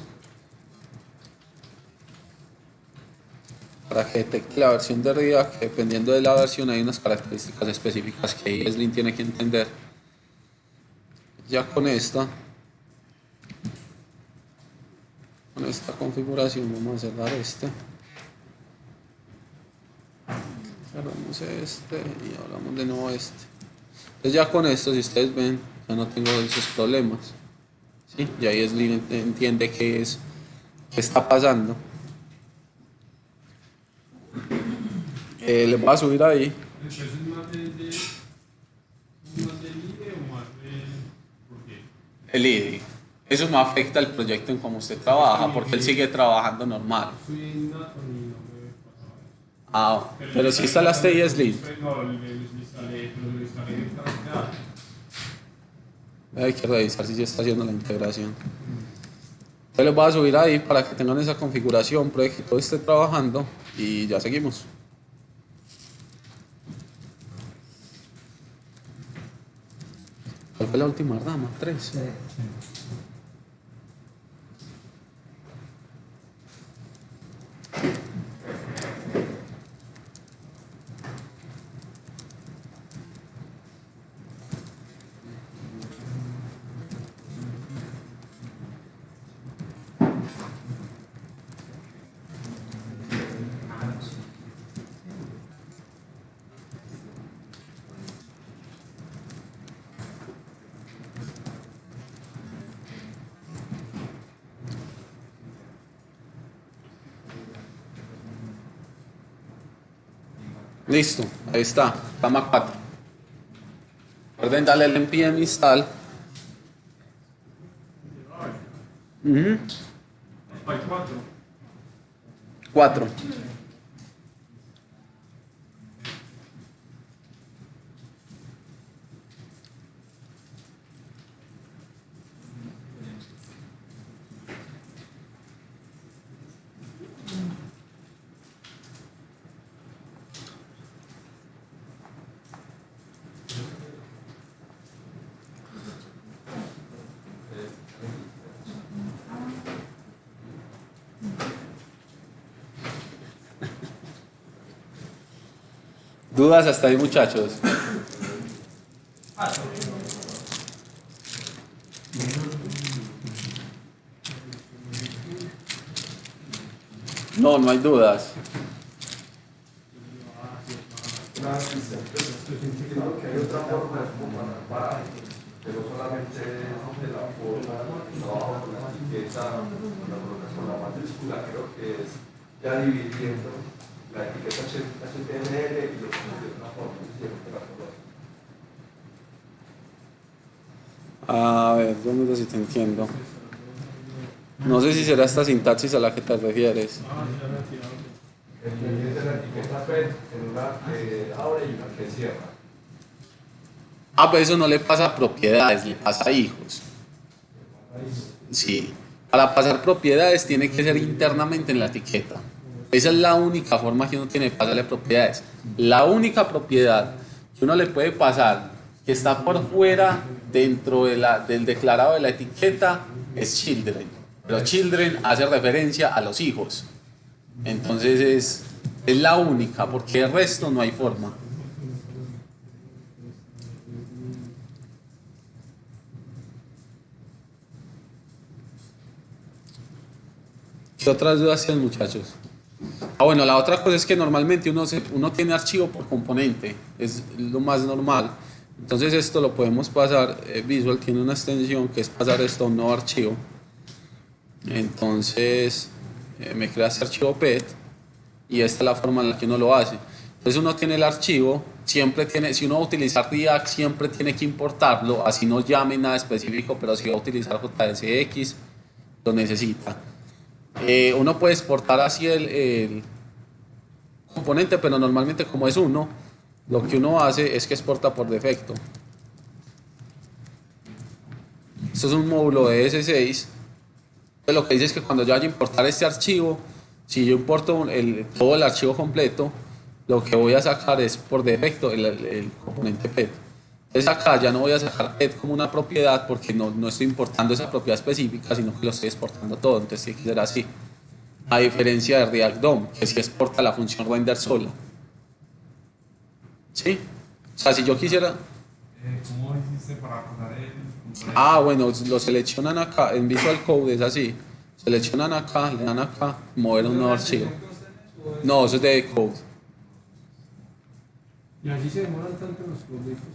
para que detecte la versión de React. Dependiendo de la versión hay unas características específicas que ESLint tiene que entender. Ya con esta configuración vamos a cerrar cerramos y hablamos de nuevo entonces ya con esto, si ustedes ven, ya no tengo esos problemas, ¿sí? Ya ESLint entiende qué está pasando. Le voy a subir ahí. ¿Eso es más de IDE o más de por qué? El IDE. Eso no afecta al proyecto en cómo usted trabaja, porque él sigue trabajando normal. Fui en Nato y no me pasaba eso. Pero si instalaste ESLint. No, lo instalé directamente. Hay que revisar si ya está haciendo la integración. Entonces les voy a subir ahí para que tengan esa configuración, para que todo esté trabajando y ya seguimos. ¿Cuál fue la última rama? 3. Listo, ahí está, rama 4. Recuerden darle el npm install. Hay 4. 4. ¿Dudas hasta ahí, muchachos? No hay dudas. Creo que hay otra forma de comparar, pero solamente de la forma, trabajo con la etiqueta, con la matrícula, creo que es ya dividiendo la etiqueta HTML y lo ponemos de una forma, es cierto, la forma. A ver, yo no sé si te entiendo. No sé si será esta sintaxis a la que te refieres. El de la etiqueta PET, en una que abre y una que cierra. Ah, pues eso no le pasa a propiedades, le pasa a hijos. Sí. Para pasar propiedades tiene que ser internamente en la etiqueta. Esa es la única forma que uno tiene de pasarle propiedades. La única propiedad que uno le puede pasar que está por fuera dentro del declarado de la etiqueta es children. Pero children hace referencia a los hijos. Entonces es la única, porque el resto no hay forma. ¿Qué otras dudas tienen, muchachos? Bueno, la otra cosa es que normalmente uno tiene archivo por componente, es lo más normal. Entonces esto lo podemos pasar, Visual tiene una extensión que es pasar esto a un nuevo archivo. Entonces me crea este archivo PET y esta es la forma en la que uno lo hace. Entonces uno tiene el archivo, siempre tiene, si uno va a utilizar React siempre tiene que importarlo, así no llame nada específico, pero si va a utilizar JSX lo necesita. Uno puede exportar así el componente, pero normalmente como es uno, lo que uno hace es que exporta por defecto. Esto es un módulo de S6. Entonces lo que dice es que cuando yo vaya a importar este archivo, si yo importo todo el archivo completo, lo que voy a sacar es por defecto el componente PET. Entonces acá ya no voy a sacar PET como una propiedad porque no estoy importando esa propiedad específica, sino que lo estoy exportando todo. Entonces tiene que ser así. A diferencia de React DOM, que sí exporta la función render sola. ¿Sí? O sea, si yo quisiera... ¿Cómo hiciste para pasar el componente? Ah, bueno, lo seleccionan acá, en Visual Code es así. Seleccionan acá, le dan acá, mover un nuevo archivo. No, eso es de Code. Y allí se demoran tanto los proyectos.